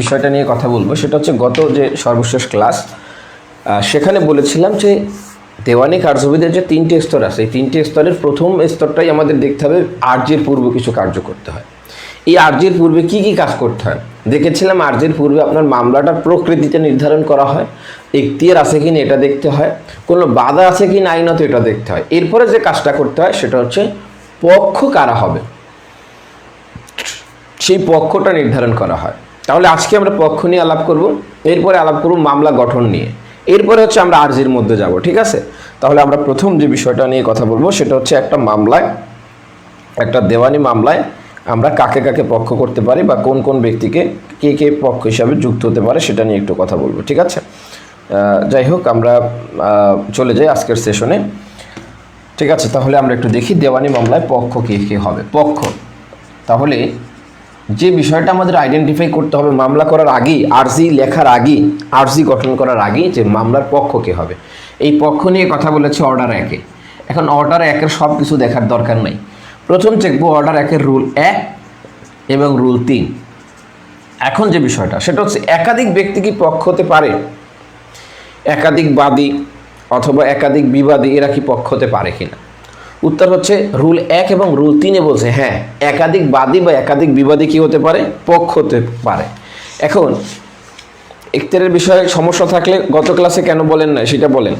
বিষয়টা নিয়ে কথা বলবো সেটা হচ্ছে গত যে সর্বশেষ ক্লাস সেখানে বলেছিলাম যে দেওয়ানি কার্যবিধির যে তিনটি স্তর আছে এই তিনটি স্তরের প্রথম স্তরটাই আমাদের দেখতে হবে আর্যের পূর্বে কিছু কার্য করতে হয়। এই আর্যের পূর্বে কি কি কাজ করতে হয় দেখেছিলাম। আর্যের পূর্বে আপনার মামলাটার প্রকৃতিটা নির্ধারণ করা হয়, এখতিয়ার আছে কিনা এটা দেখতে হয়, কোনো বাধা আছে কি না আইনত এটা দেখতে হয়। এরপরে যে কাজটা করতে হয় সেটা হচ্ছে পক্ষ কারা হবে সেই পক্ষটা নির্ধারণ করা হয়। তাহলে আজকে আমরা পক্ষ নিয়ে আলাপ করব, এরপরে আলাপ করব মামলা গঠন নিয়ে, এরপরে হচ্ছে আমরা আর্জির মধ্যে যাব। ঠিক আছে, তাহলে আমরা প্রথম যে বিষয়টা নিয়ে কথা বলবো সেটা হচ্ছে একটা মামলায়, একটা দেওয়ানি মামলায় আমরা কাকে কাকে পক্ষ করতে পারি বা কোন কোন ব্যক্তিকে কে কে পক্ষ হিসাবে যুক্ত হতে পারে সেটা নিয়ে একটু কথা বলবো। ঠিক আছে, যাই হোক আমরা চলে যাই আজকের সেশনে। ঠিক আছে, তাহলে আমরা একটু দেখি দেওয়ানি মামলায় পক্ষ কে কে হবে। পক্ষ, তাহলে যে বিষয়টা আমাদের আইডেন্টিফাই করতে হবে মামলা করার আগেই, আরজি লেখার আগেই, আরজি গঠন করার আগেই যে মামলার পক্ষ কে হবে। এই পক্ষ নিয়ে কথা বলেছে অর্ডার 1-এ। এখন অর্ডার 1-এর সব কিছু দেখার দরকার নাই, প্রথম দেখবো অর্ডার 1-এর রুল 1 এবং রুল 3। এখন যে বিষয়টা সেটা হচ্ছে একাধিক ব্যক্তি কি পক্ষ হতে পারে, একাধিক বাদী অথবা একাধিক বিবাদী এরা কি পক্ষ হতে পারে কিনা। উত্তর হচ্ছে রুল 1 এবং রুল 3-এ বলছে হ্যাঁ, একাধিক বাদী বা একাধিক বিবাদী কি হতে পারে, পক্ষ হতে পারে। এখন এখতিয়ারের বিষয়ে সমস্যা থাকলে গত ক্লাসে কেন বলেন না সেটা বলেন,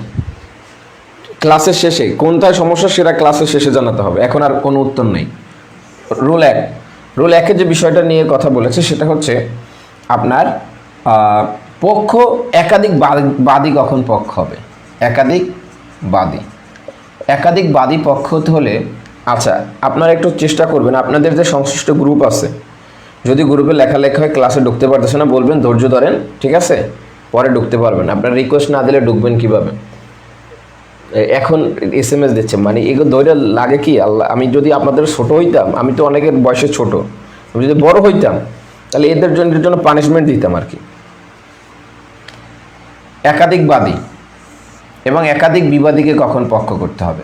ক্লাসের শেষে কোনটায় সমস্যা সেটা ক্লাসের শেষে জানাতে হবে, এখন আর কোনো উত্তর নেই। রুল 1, রুল 1-এ যে বিষয়টা নিয়ে কথা বলেছে সেটা হচ্ছে আপনার পক্ষ একাধিক বাদী কখন পক্ষ হবে, একাধিক বাদী, একাধিক বাদী পক্ষ হতে হলে আচ্ছা আপনারা একটু চেষ্টা করবেন, আপনাদের যে সংশ্লিষ্ট গ্রুপ আছে যদি গ্রুপে লেখালেখা হয় ক্লাসে ঢুকতে পারতেছে না বলবেন, ধৈর্য ধরেন, ঠিক আছে, পরে ঢুকতে পারবেন। আপনারা রিকোয়েস্ট না দিলে ঢুকবেন কিভাবে, এখন SMS দিচ্ছে, মানে এগুলো ধৈর্য লাগে কি আল্লাহ। আমি যদি আপনাদের ছোট হইতাম, আমি তো অনেকের বয়সে ছোট, আমি যদি বড় হইতাম তাহলে এদের জন্য পানিশমেন্ট দিতাম আর কি। একাধিক বাদী এবং একাধিক বিবাদীকে কখন পক্ষ করতে হবে,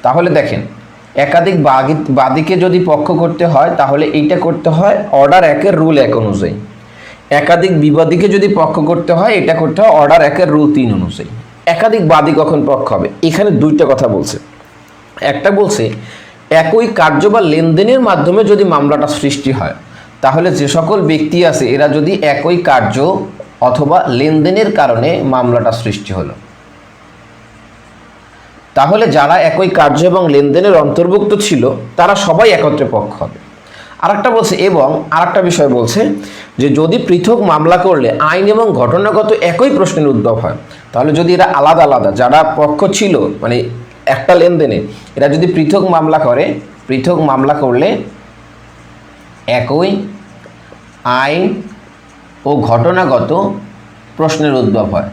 তাহলে দেখেন একাধিক বাদীকে যদি পক্ষ করতে হয় তাহলে এইটা করতে হয় অর্ডার 1-এর রুল 1 অনুযায়ী। একাধিক বিবাদীকে যদি পক্ষ করতে হয় এটা করতে হয় অর্ডার 1-এর রুল 3 অনুযায়ী। একাধিক বাদী কখন পক্ষ হবে, এখানে দুইটা কথা বলছে। একটা বলছে একই কার্য বা লেনদেনের মাধ্যমে যদি মামলাটা সৃষ্টি হয়, তাহলে যে সকল ব্যক্তি আছে এরা যদি একই কার্য অথবা লেনদেনের কারণে মামলাটা সৃষ্টি হলো, তাহলে যারা একই কার্য এবং লেনদেনের অন্তর্ভুক্ত ছিল তারা সবাই একত্রে পক্ষ হবে। আরেকটা বলছে এবং আরেকটা বিষয় বলছে যে যদি পৃথক মামলা করলে আইন এবং ঘটনাগত একই প্রশ্নের উদ্ভব হয়, তাহলে যদি এরা আলাদা আলাদা যারা পক্ষ ছিল মানে একটা লেনদেনে এরা যদি পৃথক মামলা করে, পৃথক মামলা করলে একই আইন ও ঘটনাগত প্রশ্নের উদ্ভব হয়।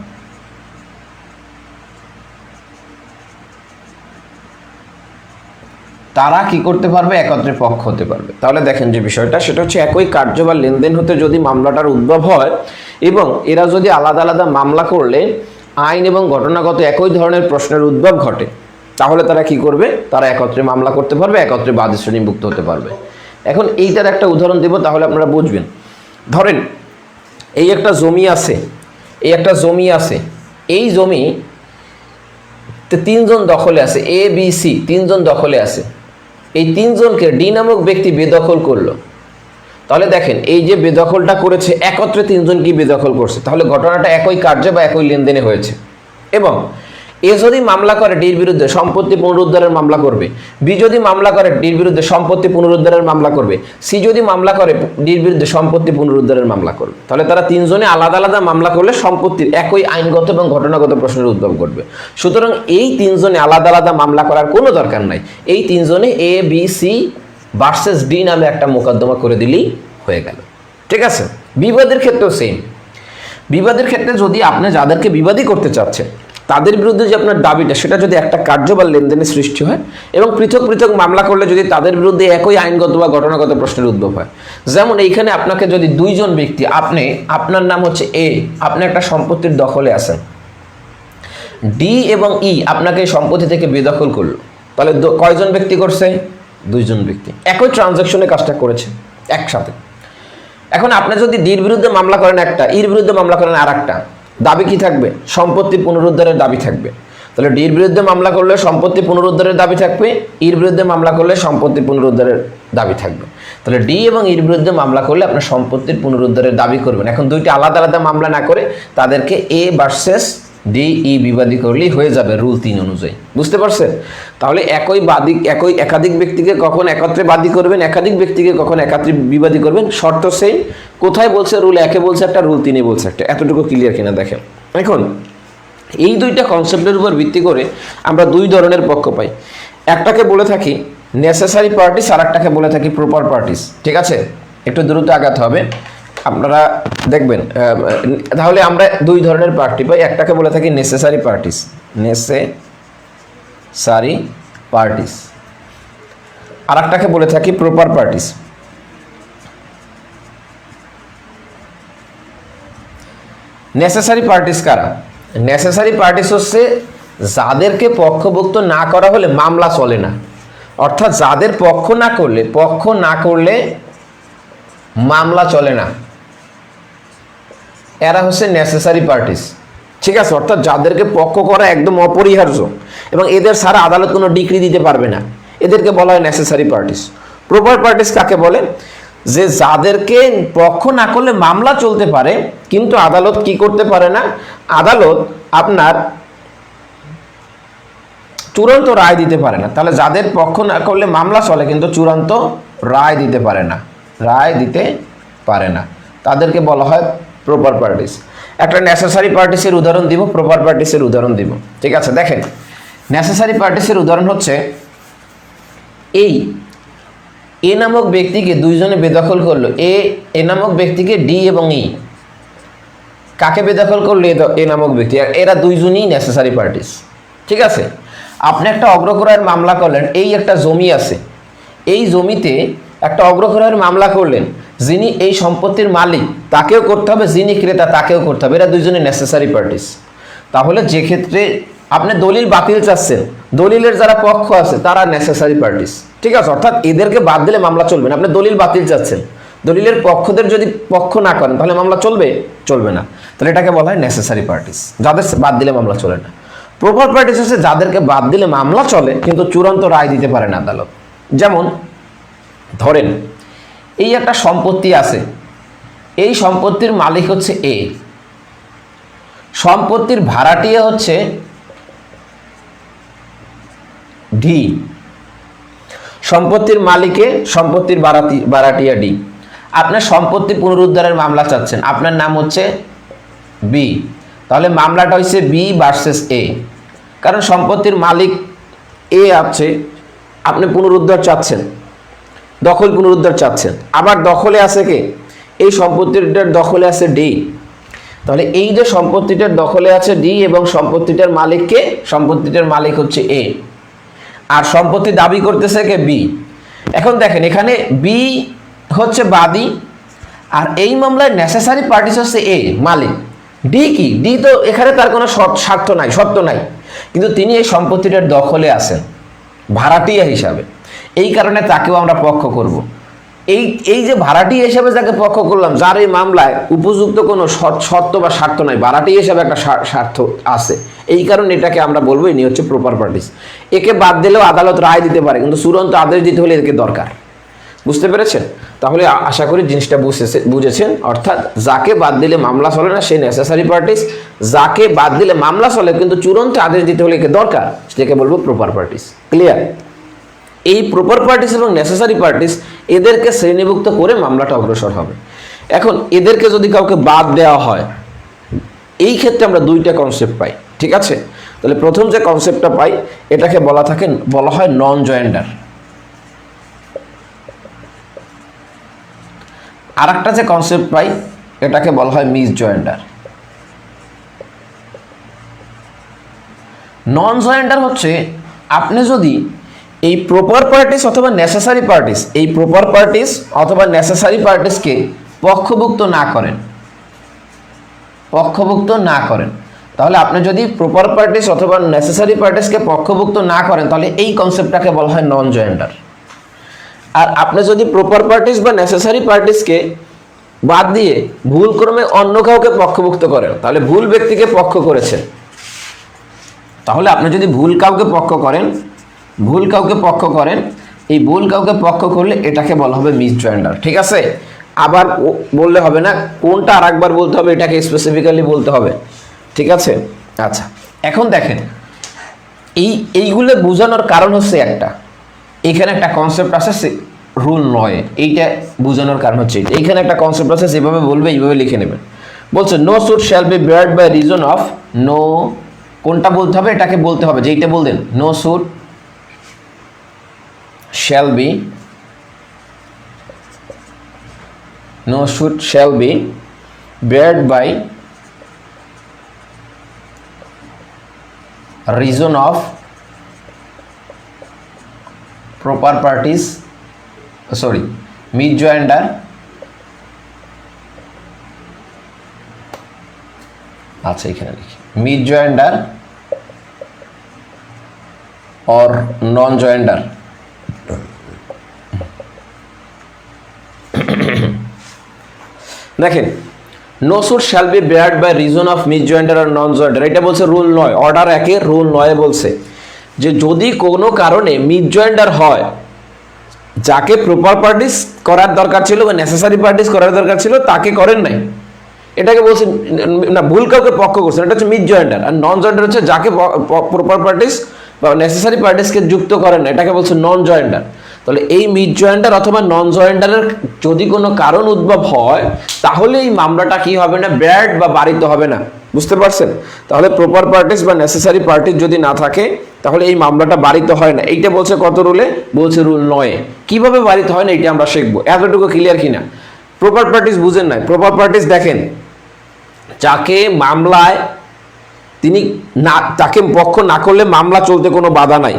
তারা কি করতে পারবে, একত্রে পক্ষ হতে পারবে। তাহলে দেখেন যে বিষয়টা সেটা হচ্ছে একই কার্য বা লেনদেন হতে যদি মামলাটার উদ্ভব হয় এবং এরা যদি আলাদা আলাদা মামলা করলে আইন এবং ঘটনাগত একই ধরনের প্রশ্নের উদ্ভব ঘটে, তাহলে তারা কি করবে, তারা একত্রে মামলা করতে পারবে, একত্রে বাদী শ্রেণীভুক্ত হতে পারবে। এখন এইটার একটা উদাহরণ দেব তাহলে আপনারা বুঝবেন। ধরেন এই একটা জমি আছে, এই একটা জমি আছে, এই জমি 3 জন দখলে আছে, ABC 3 জন দখলে আছে। এই 3 জনকে ডি নামক ব্যক্তি বেদখল করলো। তাহলে দেখেন এই যে বেদখলটা করেছে একত্রে 3 জন কি বেদখল করছে, তাহলে ঘটনাটা একই কার্যে বা একই লেনদেনে হয়েছে। এবং এ যদি মামলা করে ডির বিরুদ্ধে সম্পত্তি পুনরুদ্ধারের মামলা করবে, বি যদি মামলা করে ডির বিরুদ্ধে সম্পত্তি পুনরুদ্ধারের মামলা করবে, সি যদি মামলা করে ডির বিরুদ্ধে সম্পত্তি পুনরুদ্ধারের মামলা করবে। তাহলে তারা 3 জনে আলাদা আলাদা মামলা করলে সম্পত্তির একই আইনগত এবং ঘটনাগত প্রশ্নের উদ্ভব ঘটবে। সুতরাং এই 3 জনে আলাদা আলাদা মামলা করার কোনো দরকার নাই, এই 3 জনে ABC ভার্সেস ডি নামে একটা মোকদ্দমা করে দিলেই হয়ে গেল। ঠিক আছে, বিবাদের ক্ষেত্রেও সেম। বিবাদের ক্ষেত্রে যদি আপনি যাদেরকে বিবাদী করতে চাচ্ছেন তাদের বিরুদ্ধে যে আপনার দাবিটা সেটা যদি একটা কার্য বা লেনদেনের সৃষ্টি হয় এবং পৃথক পৃথক মামলা করলে যদি তাদের বিরুদ্ধে একই আইনগত বা ঘটনাগত প্রশ্নের উদ্ভব হয়, যেমন এইখানে আপনাকে যদি 2 জন ব্যক্তি, আপনার নাম হচ্ছে A, আপনি একটা সম্পত্তির দখলে আছেন, ডি এবং ই আপনাকে এই সম্পত্তি থেকে বেদখল করলো, তাহলে কয়জন ব্যক্তি করছে, 2 জন ব্যক্তি একই ট্রানজাকশনে কাজটা করেছে একসাথে। এখন আপনি যদি ডির বিরুদ্ধে মামলা করেন একটা, ইর বিরুদ্ধে মামলা করেন আর একটা, দাবি কি থাকবে? সম্পত্তি পুনরুদ্ধারের দাবি থাকবে। তাহলে ডির বিরুদ্ধে মামলা করলে সম্পত্তি পুনরুদ্ধারের দাবি থাকবে, ইর বিরুদ্ধে মামলা করলে সম্পত্তি পুনরুদ্ধারের দাবি থাকবে। তাহলে ডি এবং ইর বিরুদ্ধে মামলা করলে আপনার সম্পত্তির পুনরুদ্ধারের দাবি করবেন। এখন দুইটি আলাদা আলাদা মামলা না করে তাদেরকে এ ভার্সেস ডি ই বিবাদী করলেই হয়ে যাবে রুল 3 অনুযায়ী। বুঝতে পারছেন? তাহলে একাধিক ব্যক্তিকে কখন একত্রে বাদী করবেন, একাধিক ব্যক্তিকে কখন একাত্রে বিবাদী করবেন, শর্ত সেই। কোথায় বলছে? রুল 1 বলছে একটা, রুল 3 বলছে একটা। এতটুকু ক্লিয়ার কিনা দেখেন। এখন এই দুইটা কনসেপ্টের উপর ভিত্তি করে আমরা দুই ধরনের পক্ষ পাই। একটাকে বলে থাকি নেসেসারি পার্টিস, আর একটাকে বলে থাকি প্রপার পার্টিস। ঠিক আছে, একটু দ্রুত আগাতে হবে, আপনারা দেখবেন। তাহলে আমরা দুই ধরনের পার্টি পাই। একটাকে বলে থাকি নেসেসারি পার্টিস, নেসেসারি পার্টিস, আর একটাকে বলে থাকি প্রপার পার্টিস। নেসেসারি পার্টিস কারা? নেসেসারি পার্টিস হচ্ছে যাদেরকে পক্ষভুক্ত না করা হলে মামলা চলে না, অর্থাৎ যাদের পক্ষ না করলে মামলা চলে না, এরা হচ্ছে নেসেসারি পার্টিস। ঠিক আছে, অর্থাৎ যাদেরকে পক্ষ করা একদম অপরিহার্য এবং এদের ছাড়া আদালত কোনো ডিক্রি দিতে পারবে না, এদেরকে বলা হয় নেসেসারি পার্টিস। প্রপার পার্টিস কাকে বলে? যে যাদেরকে পক্ষ না করলে মামলা চলতে পারে কিন্তু আদালত কি করতে পারে না, আদালত আপনার চূড়ান্ত রায় দিতে পারে না। তাহলে যাদের পক্ষ না করলে মামলা চলে কিন্তু চূড়ান্ত রায় দিতে পারে না, তাদেরকে বলা হয় প্রপার পার্টিস। একটা নেসেসারি পার্টিসের উদাহরণ দিব, প্রপার পার্টিসের উদাহরণ দিব। ঠিক আছে, দেখেন নেসেসারি পার্টিসের উদাহরণ হচ্ছে এ নামক ব্যক্তিকে দুইজনে বেদখল করলো। এ নামক ব্যক্তিকে ডি এবং ই কাকে বেদখল করলো? এ নামক ব্যক্তি। এরা দুইজনই নেসেসারি পার্টিস। ঠিক আছে, আপনি একটা অগ্রক্রয়ের মামলা করলেন, এই একটা জমি আছে, এই জমিতে একটা অগ্রক্রয়ের মামলা করলেন, যিনি এই সম্পত্তির মালিক তাকেও করতে হবে, যিনি ক্রেতা তাকেও করতে হবে, এরা দুইজনই নেসেসারি পার্টিস। তাহলে যে ক্ষেত্রে আপনি দলিল বাতিল চাচ্ছেন, দলিলের যারা পক্ষ আছে তারা নেসেসারি পার্টিস। ঠিক আছে, অর্থাৎ এদেরকে বাদ দিলে মামলা চলবে না। আপনি দলিল বাতিল চাচ্ছেন, দলিলের পক্ষদের যদি পক্ষ না করেন তাহলে মামলা চলবে না। তাহলে এটাকে বলা হয় নেসেসারি পার্টিস, যাদের বাদ দিলে মামলা চলে না। প্রপার পার্টিস হচ্ছে যাদেরকে বাদ দিলে মামলা চলে কিন্তু চূড়ান্ত রায় দিতে পারে না আদালত। যেমন ধরেন এই একটা সম্পত্তি আছে, এই সম্পত্তির মালিক হচ্ছে এ, সম্পত্তির ভাড়াটিয়া হচ্ছে ডি, সম্পত্তির মালিকে সম্পত্তির ভাড়াটিয়া ডি। আপনার সম্পত্তি পুনরুদ্ধারের মামলা চাচ্ছেন, আপনার নাম হচ্ছে বি, তাহলে মামলাটা হচ্ছে বি ভার্সেস এ। কারণ সম্পত্তির মালিক এ আছে, আপনি পুনরুদ্ধার চাচ্ছেন, দখল পুনরুদ্ধার চাচ্ছেন, আবার দখলে আছে কে? এই সম্পত্তিটার দখলে আছে ডি। তাহলে এই যে সম্পত্তিটার দখলে আছে ডি এবং সম্পত্তিটার মালিক কে? সম্পত্তিটার মালিক হচ্ছে এ, আর সম্পত্তি দাবি করতেছে কে? বি। এখন দেখেন এখানে বি হচ্ছে বাদী, আর এই মামলায় নেসেসারি পার্টিস হচ্ছে এ মালিক। ডি কি? ডি তো এখানে তার কোনো সত্য নাই, কিন্তু তিনি এই সম্পত্তিটার দখলে আছেন ভাড়াটিয়া হিসাবে, এই কারণে তাকেও আমরা পক্ষ করব। এই যে ভাড়াটিয়া হিসাবে যাকে পক্ষ করলাম, যার এই মামলায় উপযুক্ত কোনো শর্ত বা স্বার্থ নাই, ভাড়াটিয়া হিসাবে একটা স্বার্থ আছে, এই কারণে এটাকে আমরা বলবো ইনি হচ্ছে প্রপার পার্টিস। একে বাদ দিলেও আদালত রায় দিতে পারে কিন্তু চূড়ান্ত আদেশ দিতে হলে একে দরকার। বুঝতে পেরেছেন? তাহলে আশা করি জিনিসটা বুঝেছেন। অর্থাৎ যাকে বাদ দিলে মামলা চলে না সে নেসেসারি পার্টিস, যাকে বাদ দিলে মামলা চলে কিন্তু চূড়ান্ত আদেশ দিতে হলে একে দরকার, সেটাকে বলবো প্রপার পার্টিস। ক্লিয়ার? এই প্রপার পার্টিস এবং নেসেসারি পার্টিস এদেরকে শ্রেণীভুক্ত করে মামলাটা অগ্রসর হবে। এখন এদেরকে যদি কাউকে বাদ দেওয়া হয়, এই ক্ষেত্রে আমরা দুইটা কনসেপ্ট পাই। ঠিক আছে, তাহলে প্রথম যে কনসেপ্টটা পাই এটাকে বলা হয় নন জয়েন্ডার। আর একটা যে কনসেপ্ট পাই এটাকে বলা হয় মিস জয়েন্ডার। নন জয়েন্ডার হচ্ছে আপনি যদি এই প্রপার পার্টিস অথবা নেসেসারি পার্টিস, এই প্রপার পার্টিস অথবা নেসেসারি পার্টিসকে পক্ষভুক্ত না করেন, তাহলে আপনি যদি প্রপার পার্টিস অথবা নেসেসারি পার্টিসকে পক্ষভুক্ত না করেন তাহলে এই কনসেপ্টটাকে বলা হয় নন জয়েন্ডার। আর আপনি যদি প্রপার পার্টিস বা নেসেসারি পার্টিসকে বাদ দিয়ে ভুলক্রমে অন্য কাউকে পক্ষভুক্ত করেন, তাহলে ভুল ব্যক্তিকে পক্ষ করেছেন। তাহলে আপনি যদি ভুল কাউকে পক্ষ করেন, এই ভুল কাউকে পক্ষ করলে এটাকে বলা হবে মিসজয়েন্ডার। ঠিক আছে, আবার বললে হবে না, কোনটা আর একবার বলতে হবে, এটাকে স্পেসিফিক্যালি বলতে হবে। ঠিক আছে, আচ্ছা এখন দেখেন এইগুলো বোঝানোর কারণ হচ্ছে এখানে একটা কনসেপ্ট আছে রুল 9, এইটা বোঝানোর কারণ হচ্ছে এইখানে একটা কনসেপ্ট আছে, যেভাবে বলবে এইভাবে লিখে নেবেন। বলছে no suit shall be barred by reason of no, কোনটা বলতে হবে, এটাকে বলতে হবে যেইটা বললেন, no suit shall be bared by reason of proper parties, misjoinder আচ্ছা এখানে লিখি misjoinder or non-joinder। দেখেন no suit shall be barred by reason of misjoinder আর নন জয়েন্ডার, এটা বলছে রুল 9, অর্ডার 1 রুল 9 বলছে যে যদি কোনো কারণে মিসজয়েন্ডার হয়, যাকে প্রপার পার্টিস করার দরকার ছিল বা নেসেসারি পার্টিস করার দরকার ছিল তাকে করেন নাই, এটাকে বলছে না, ভুল কাউকে পক্ষ করছেন, এটা হচ্ছে মিসজয়েন্ডার। আর নন জয়েন্ডার হচ্ছে যাকে প্রপার পার্টিস বা নেসেসারি পার্টিসকে যুক্ত করেন না, এটাকে বলছে নন জয়েন্ডার। তাহলে এই মিসজয়েন্ডার অথবা নন জয়েন্ডারের যদি কোনো কারণ উদ্ভব হয়, তাহলে এই মামলাটা কি হবে না, বেয়ার্ড বা বারিত হবে না। বুঝতে পারছেন? তাহলে প্রপার পার্টিস বা নেসেসারি পার্টিস যদি না থাকে, তাহলে এই মামলাটা বারিত হয় না। এইটা বলছে কত রুলে, বলছে রুল 9। কিভাবে বারিত হয় না এটা আমরা শিখবো। এতটুকু ক্লিয়ার কিনা? প্রপার পার্টিস বুঝেন নাই? প্রপার পার্টিস দেখেন, যাকে মামলায় তিনি না, তাকে পক্ষ না করলে মামলা চলতে কোনো বাধা নাই।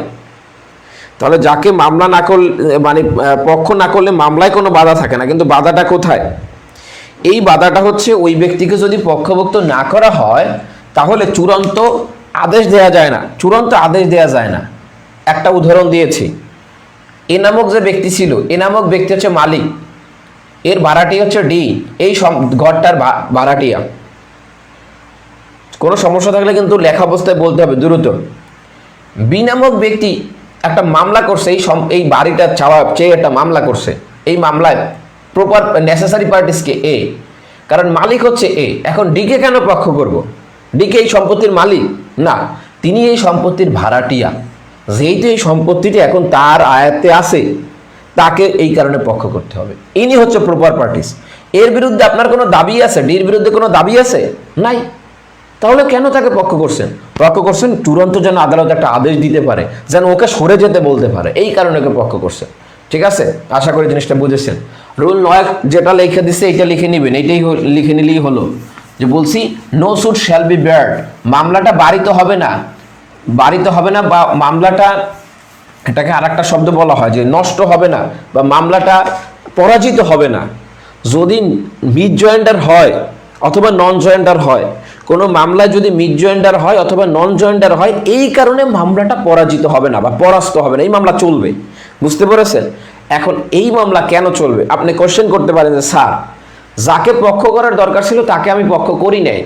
তাহলে যাকে মামলা না করলে, মানে পক্ষ না করলে মামলায় কোনো বাধা থাকে না, কিন্তু বাধাটা কোথায়? এই বাধাটা হচ্ছে ওই ব্যক্তিকে যদি পক্ষভুক্ত না করা হয়, তাহলে চূড়ান্ত আদেশ দেয়া যায় না, একটা উদাহরণ দিয়েছি, এ নামক যে ব্যক্তি ছিল, এ নামক ব্যক্তি হচ্ছে মালিক, এর ভাড়াটি হচ্ছে ডি, এই ঘরটার ভাড়াটিয়া। কোনো সমস্যা থাকলে কিন্তু লেখা অবস্থায় বলতে হবে দ্রুত। বি নামক ব্যক্তি একটা মামলা করছে, এই বাড়িটা চেয়ে একটা মামলা করছে। এই মামলায় প্রপার নেসেসারি পার্টিসকে এ, কারণ মালিক হচ্ছে এ। এখন ডিকে কেন পক্ষ করব? ডিকে এই সম্পত্তির মালিক না, তিনি এই সম্পত্তির ভাড়াটিয়া। যেহেতু এই সম্পত্তিটি এখন তার আয়ত্তে আছে, তাকে এই কারণে পক্ষ করতে হবে। ইনি হচ্ছে প্রপার পার্টিস। এর বিরুদ্ধে আপনার কোনো দাবি আছে? ডির বিরুদ্ধে কোনো দাবি আছে? নাই। তাহলে কেন তাকে পক্ষ করছেন? চূড়ান্ত যেন আদালত একটা আদেশ দিতে পারে, যেন ওকে সরে যেতে বলতে পারে, এই কারণে ওকে পক্ষ করছেন। ঠিক আছে, আশা করি জিনিসটা বুঝেছেন। রুল 9 যেটা লিখে দিচ্ছে এইটা লিখে নেবেন, এইটাই লিখে নিলেই হলো। যে বলছি no suit shall be barred, মামলাটা বারিত হবে না বা মামলাটা, এটাকে আর একটা শব্দ বলা হয় যে নষ্ট হবে না বা মামলাটা পরাজিত হবে না, যদি মিসজয়েন্ডার হয় অথবা নন জয়েন্ডার হয়। কোনো মামলায় যদি মিসজয়েন্ডার হয় অথবা নন জয়েন্ডার হয়, এই কারণে মামলাটা পরাজিত হবে না বা পরাস্ত হবে না, এই মামলা চলবে। বুঝতে পেরেছেন? এখন এই মামলা কেন চলবে? আপনি কোশ্চেন করতে পারেন যে স্যার, যাকে পক্ষ করার দরকার ছিল তাকে আমি পক্ষ করি নাই,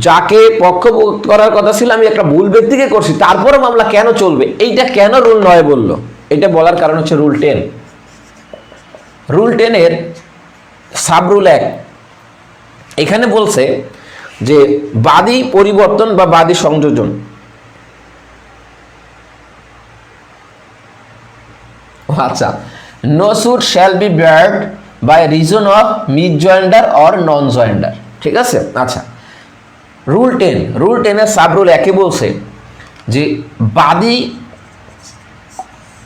যাকে পক্ষ করার কথা ছিল আমি একটা ভুল ব্যক্তিকে করছি, তারপরে মামলা কেন চলবে? এইটা কেন রুল 9 বললো? এটা বলার কারণ হচ্ছে রুল 10। রুল 10 এর সাব রুল 1 এখানে বলছে যে বাদী পরিবর্তন বা বাদী সংযোজন। আচ্ছা, no suit shall be barred by reason of misjoinder or non joinder. ঠিক আছে, আচ্ছা রুল 10 এর সাব রুল 1 বলছে যে বাদী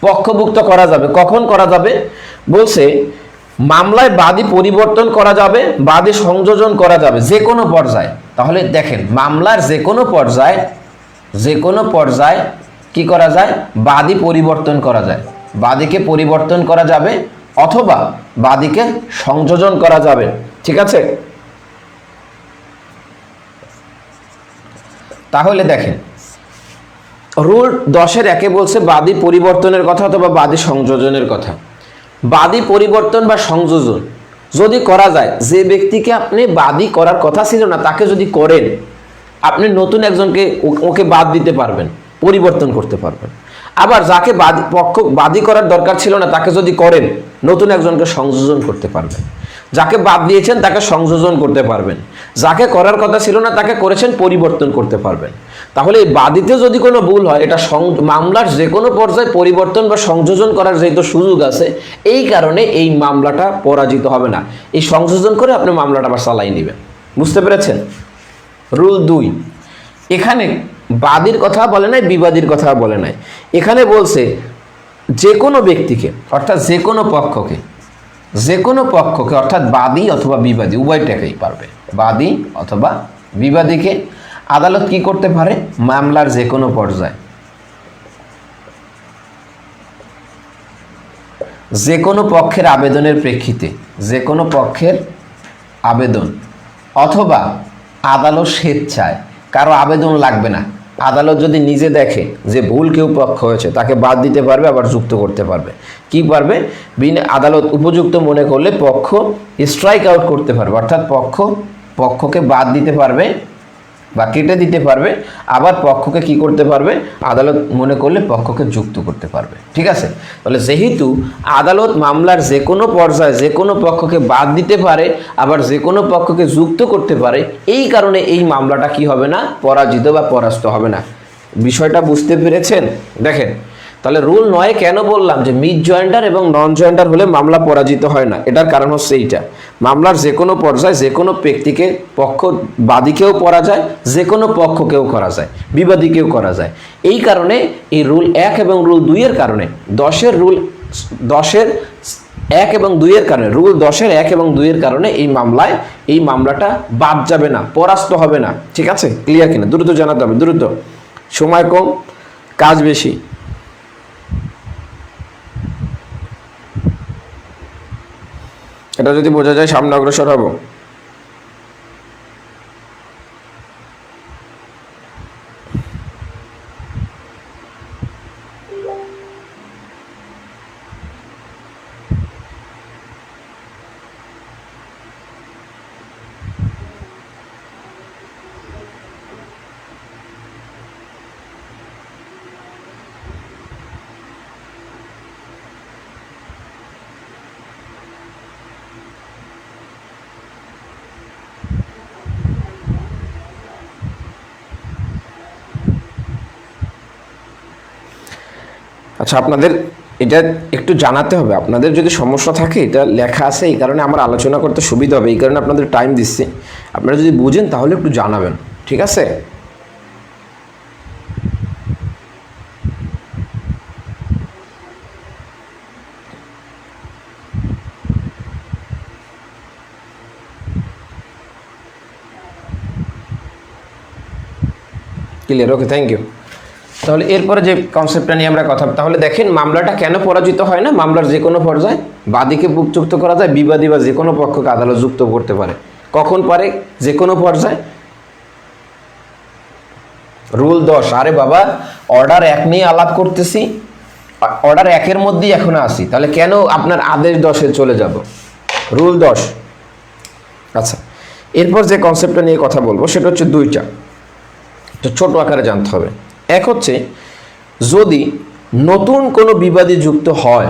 পক্ষভুক্ত করা যাবে। কখন করা যাবে? বলছে মামলায় বাদী পরিবর্তন করা যাবে, বাদী সংযোজন করা যাবে যে কোনো পর্যায়ে। তাহলে দেখেন, মামলার যে কোনো পর্যায়ে কি করা যায়? বাদী পরিবর্তন করা যায়, বাদীকে পরিবর্তন করা যাবে অথবা বাদীকে সংযোজন করা যাবে। ঠিক আছে, তাহলে দেখেন রুল 10 এর 1 বলছে বাদী পরিবর্তনের কথা অথবা বাদী সংযোজনের কথা। বাদী পরিবর্তন বা সংযোজন যদি করা যায়, যে ব্যক্তিকে আপনি বাদী করার কথা ছিল না তাকে যদি করেন, আপনি নতুন একজনকে ওকে বাদ দিতে পারবেন, পরিবর্তন করতে পারবেন। আবার যাকে বাদী করার দরকার ছিল না তাকে যদি করেন, নতুন একজনকে সংযোজন করতে পারবেন। যাকে বাদ দিয়েছেন তাকে সংযোজন করতে পারবেন, যাকে করার কথা ছিল না তাকে করেছেন, পরিবর্তন করতে পারবেন। তাহলে এই বাদীতে যদি কোনো ভুল হয়, এটা মামলার যে কোনো পর্যায়ে পরিবর্তন বা সংযোজন করার যেহেতু সুযোগ আছে, এই কারণে এই মামলাটা পরাজিত হবে না। এই সংযোজন করে আপনি মামলাটা আবার চালাই নেবেন। বুঝতে পেরেছেন? রুল 2, এখানে বাদীর কথা বলে নাই, বিবাদীর কথা বলে নাই। এখানে বলছে যে কোনো ব্যক্তিকে, অর্থাৎ যে কোনো পক্ষকে অর্থাৎ বাদী অথবা বিবাদী উভয়টাকেই পারবে, বাদী অথবা বিবাদীকে আদালত কি করতে পারে? মামলার যে কোনো পর্যায়ে যে কোনো পক্ষের আবেদনের প্রেক্ষিতে, যে কোনো পক্ষের আবেদন অথবা আদালত স্বেচ্ছায়, কারো আবেদন লাগবে না, আদালত যদি নিজে দেখে যে ভুল কেউ পক্ষ হয়েছে তাকে বাদ দিতে পারবে, আবার যুক্ত করতে পারবে। কি পারবে? আদালত উপযুক্ত মনে করলে পক্ষ স্ট্রাইক আউট করতে পারবে, অর্থাৎ পক্ষকে বাদ দিতে পারবে বা কেটে দিতে পারবে, আবার পক্ষকে কি করতে পারবে? আদালত মনে করলে পক্ষকে যুক্ত করতে পারবে। ঠিক আছে? তাহলে যেহেতু আদালত মামলার যে কোনো পর্যায়ে যে কোনো পক্ষকে বাদ দিতে পারে, আবার যে কোনো পক্ষকে যুক্ত করতে পারে, এই কারণে এই মামলাটা কি হবে না? পরাজিত বা পরাস্ত হবে না। বিষয়টা বুঝতে পেরেছেন? দেখেন, তাহলে রুল 9 কেন বললাম যে মিড জয়েন্টার এবং নন জয়েন্টার হলে মামলা পরাজিত হয় না? এটার কারণ হচ্ছে এইটা, মামলার যে কোনো পর্যায়ে যে কোনো ব্যক্তিকে পক্ষ বাদীকেও করা যায়, যে কোনো পক্ষকেও করা যায়, বিবাদীকেও করা যায়। এই কারণে এই রুল 1 এবং রুল 2 এর কারণে, রুল 1 এবং 2 এর কারণে, রুল 10-এর 1 এবং 2 এর কারণে এই মামলাটা বাদ যাবে না, পরাস্ত হবে না। ঠিক আছে? ক্লিয়ার কিনা? দ্রুত জানাতে হবে, দ্রুত, সময় কম, কাজ বেশি। এটা যদি বোঝা যায় সামনে অগ্রসর হব। আচ্ছা, আপনাদের এটা একটু জানাতে হবে। আপনাদের যদি সমস্যা থাকে, এটা লেখা আছে, এই কারণে আমার আলোচনা করতে সুবিধা হবে, এই কারণে আপনাদের টাইম দিচ্ছি। আপনারা যদি বুঝেন তাহলে একটু জানাবেন। ঠিক আছে? ক্লিয়ার? Okay, thank you. তাহলে এরপরে যে কনসেপ্টটা নিয়ে আমরা কথা, তাহলে দেখেন মামলাটা কেন পরাজিত হয় না? মামলার যে কোনো পর্যায়ে বাদীকে যুক্ত করা যায়, বিবাদী বা যে কোনো পক্ষকে আদালত যুক্ত করতে পারে। কখন পারে? যে কোনো পর্যায়ে। রুল 10, আরে বাবা, অর্ডার 1 নিয়ে আলাপ করতেছি, অর্ডার 1-এর মধ্যেই এখন আসি, তাহলে কেন আপনার আদেশ 10-এ চলে যাব? রুল 10। আচ্ছা, এরপর যে কনসেপ্টটা নিয়ে কথা বলবো সেটা হচ্ছে 2টা, তো ছোট আকারে জানতে হবে। এক হচ্ছে, যদি নতুন কোনো বিবাদী যুক্ত হয়,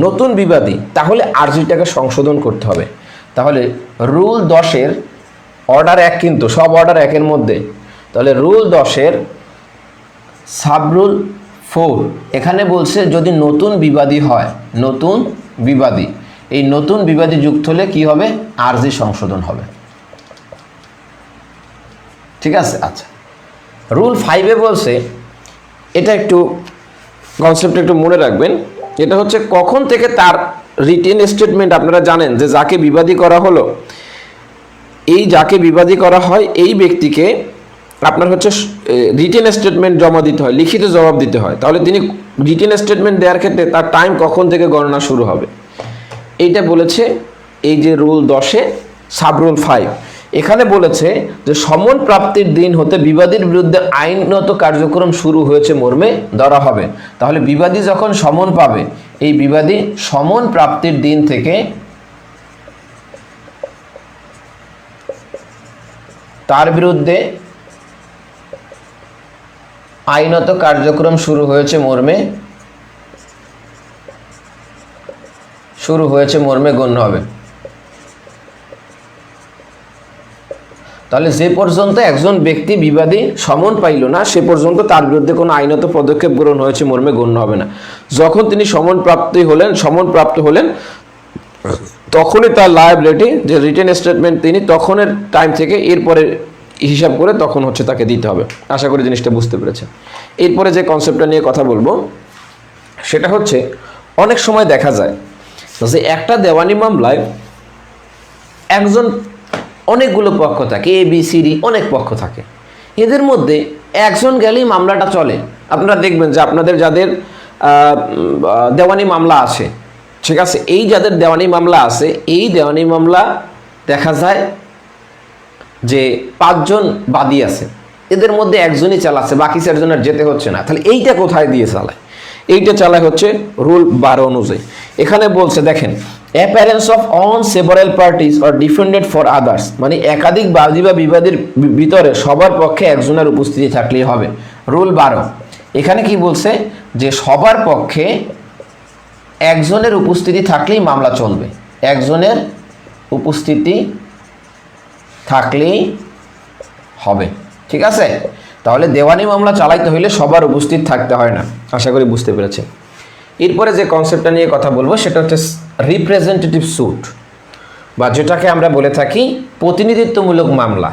নতুন বিবাদী, তাহলে আর্জিটাকে সংশোধন করতে হবে। তাহলে রুল 10-এর অর্ডার 1 কিন্তু সব অর্ডার 1-এর মধ্যে, তাহলে রুল 10-এর সাবরুল 4 এখানে বলছে যদি নতুন বিবাদী হয়, নতুন বিবাদী, এই নতুন বিবাদী যুক্ত হলে কি হবে? আর্জি সংশোধন হবে। ঠিক আছে? আচ্ছা, রুল 5-এ বলছে, এটা একটু কনসেপ্ট একটু মনে রাখবেন, এটা হচ্ছে কখন থেকে তার রিটেন স্টেটমেন্ট, আপনারা জানেন যে যাকে বিবাদী করা হলো, এই যাকে বিবাদী করা হয় এই ব্যক্তিকে আপনার হচ্ছে রিটেন স্টেটমেন্ট জমা দিতে হয়, লিখিত জবাব দিতে হয়। তাহলে তিনি রিটেন স্টেটমেন্ট দেওয়ার ক্ষেত্রে তার টাইম কখন থেকে গণনা শুরু হবে, এইটা বলেছে এই যে রুল 10-এ সাবরুল 5। এখানে বলেছে যে সমন প্রাপ্তির দিন হতে বিবাদীর বিরুদ্ধে আইনত কার্যক্রম শুরু হয়েছে মর্মে ধরা হবে। তাহলে বিবাদী যখন সমন পাবে, এই বিবাদী সমন প্রাপ্তির দিন থেকে তার বিরুদ্ধে আইনত কার্যক্রম শুরু হয়েছে মর্মে গণ্য হবে। তাহলে যে পর্যন্ত একজন ব্যক্তি বিবাদী সমন পাইল না সে পর্যন্ত তার বিরুদ্ধে কোনো আইনত পদক্ষেপ গ্রহণ হয়েছে মর্মে গণ্য হবে না। যখন তিনি সমন প্রাপ্ত হলেন তখনই তার লায়াবিলিটি, যে রিটেন স্টেটমেন্ট তিনি তখনের টাইম থেকে এরপরে হিসাব করে তখন হচ্ছে তাকে দিতে হবে। আশা করি জিনিসটা বুঝতে পেরেছেন। এরপরে যে কনসেপ্টটা নিয়ে কথা বলবো সেটা হচ্ছে, অনেক সময় দেখা যায় যে একটা দেওয়ানি মামলায় অনেকগুলো পক্ষ থাকে, ABCD অনেক পক্ষ থাকে। এদের মধ্যে একজন গেলেই মামলাটা চলে। আপনারা দেখবেন যে আপনাদের যাদের দেওয়ানি মামলা আছে, ঠিক আছে, এই যাদের দেওয়ানি মামলা আছে, এই দেওয়ানি মামলা দেখা যায় যে 5 জন বাদী আছে, এদের মধ্যে একজনই চালাচ্ছে, বাকি 4 জনের যেতে হচ্ছে না। তাহলে এইটা কোথায় দিয়ে চালায়? এইটা চালায় হচ্ছে রুল 12 অনুযায়ী। এখানে বলছে দেখেন, appearance of on several parties or defended for others, মানে একাধিক বাদী বা বিবাদীর ভিতরে সবার পক্ষে একজনের উপস্থিতি থাকলেই হবে। রুল 12 এখানে কি বলছে যে সবার পক্ষে একজনের উপস্থিতি থাকলেই মামলা চলবে, একজনের উপস্থিতি থাকলেই হবে, ঠিক আছে। তাহলে দেওয়ানি মামলা চালাইতে হইলে সবার উপস্থিত থাকতে হয় না। আশা করি বুঝতে পেরেছেন। এরপরে যে কনসেপ্টটা নিয়ে কথা বলবো সেটা হচ্ছে রিপ্রেজেন্টেটিভ স্যুট, বা যেটাকে আমরা বলে থাকি প্রতিনিধিত্বমূলক মামলা।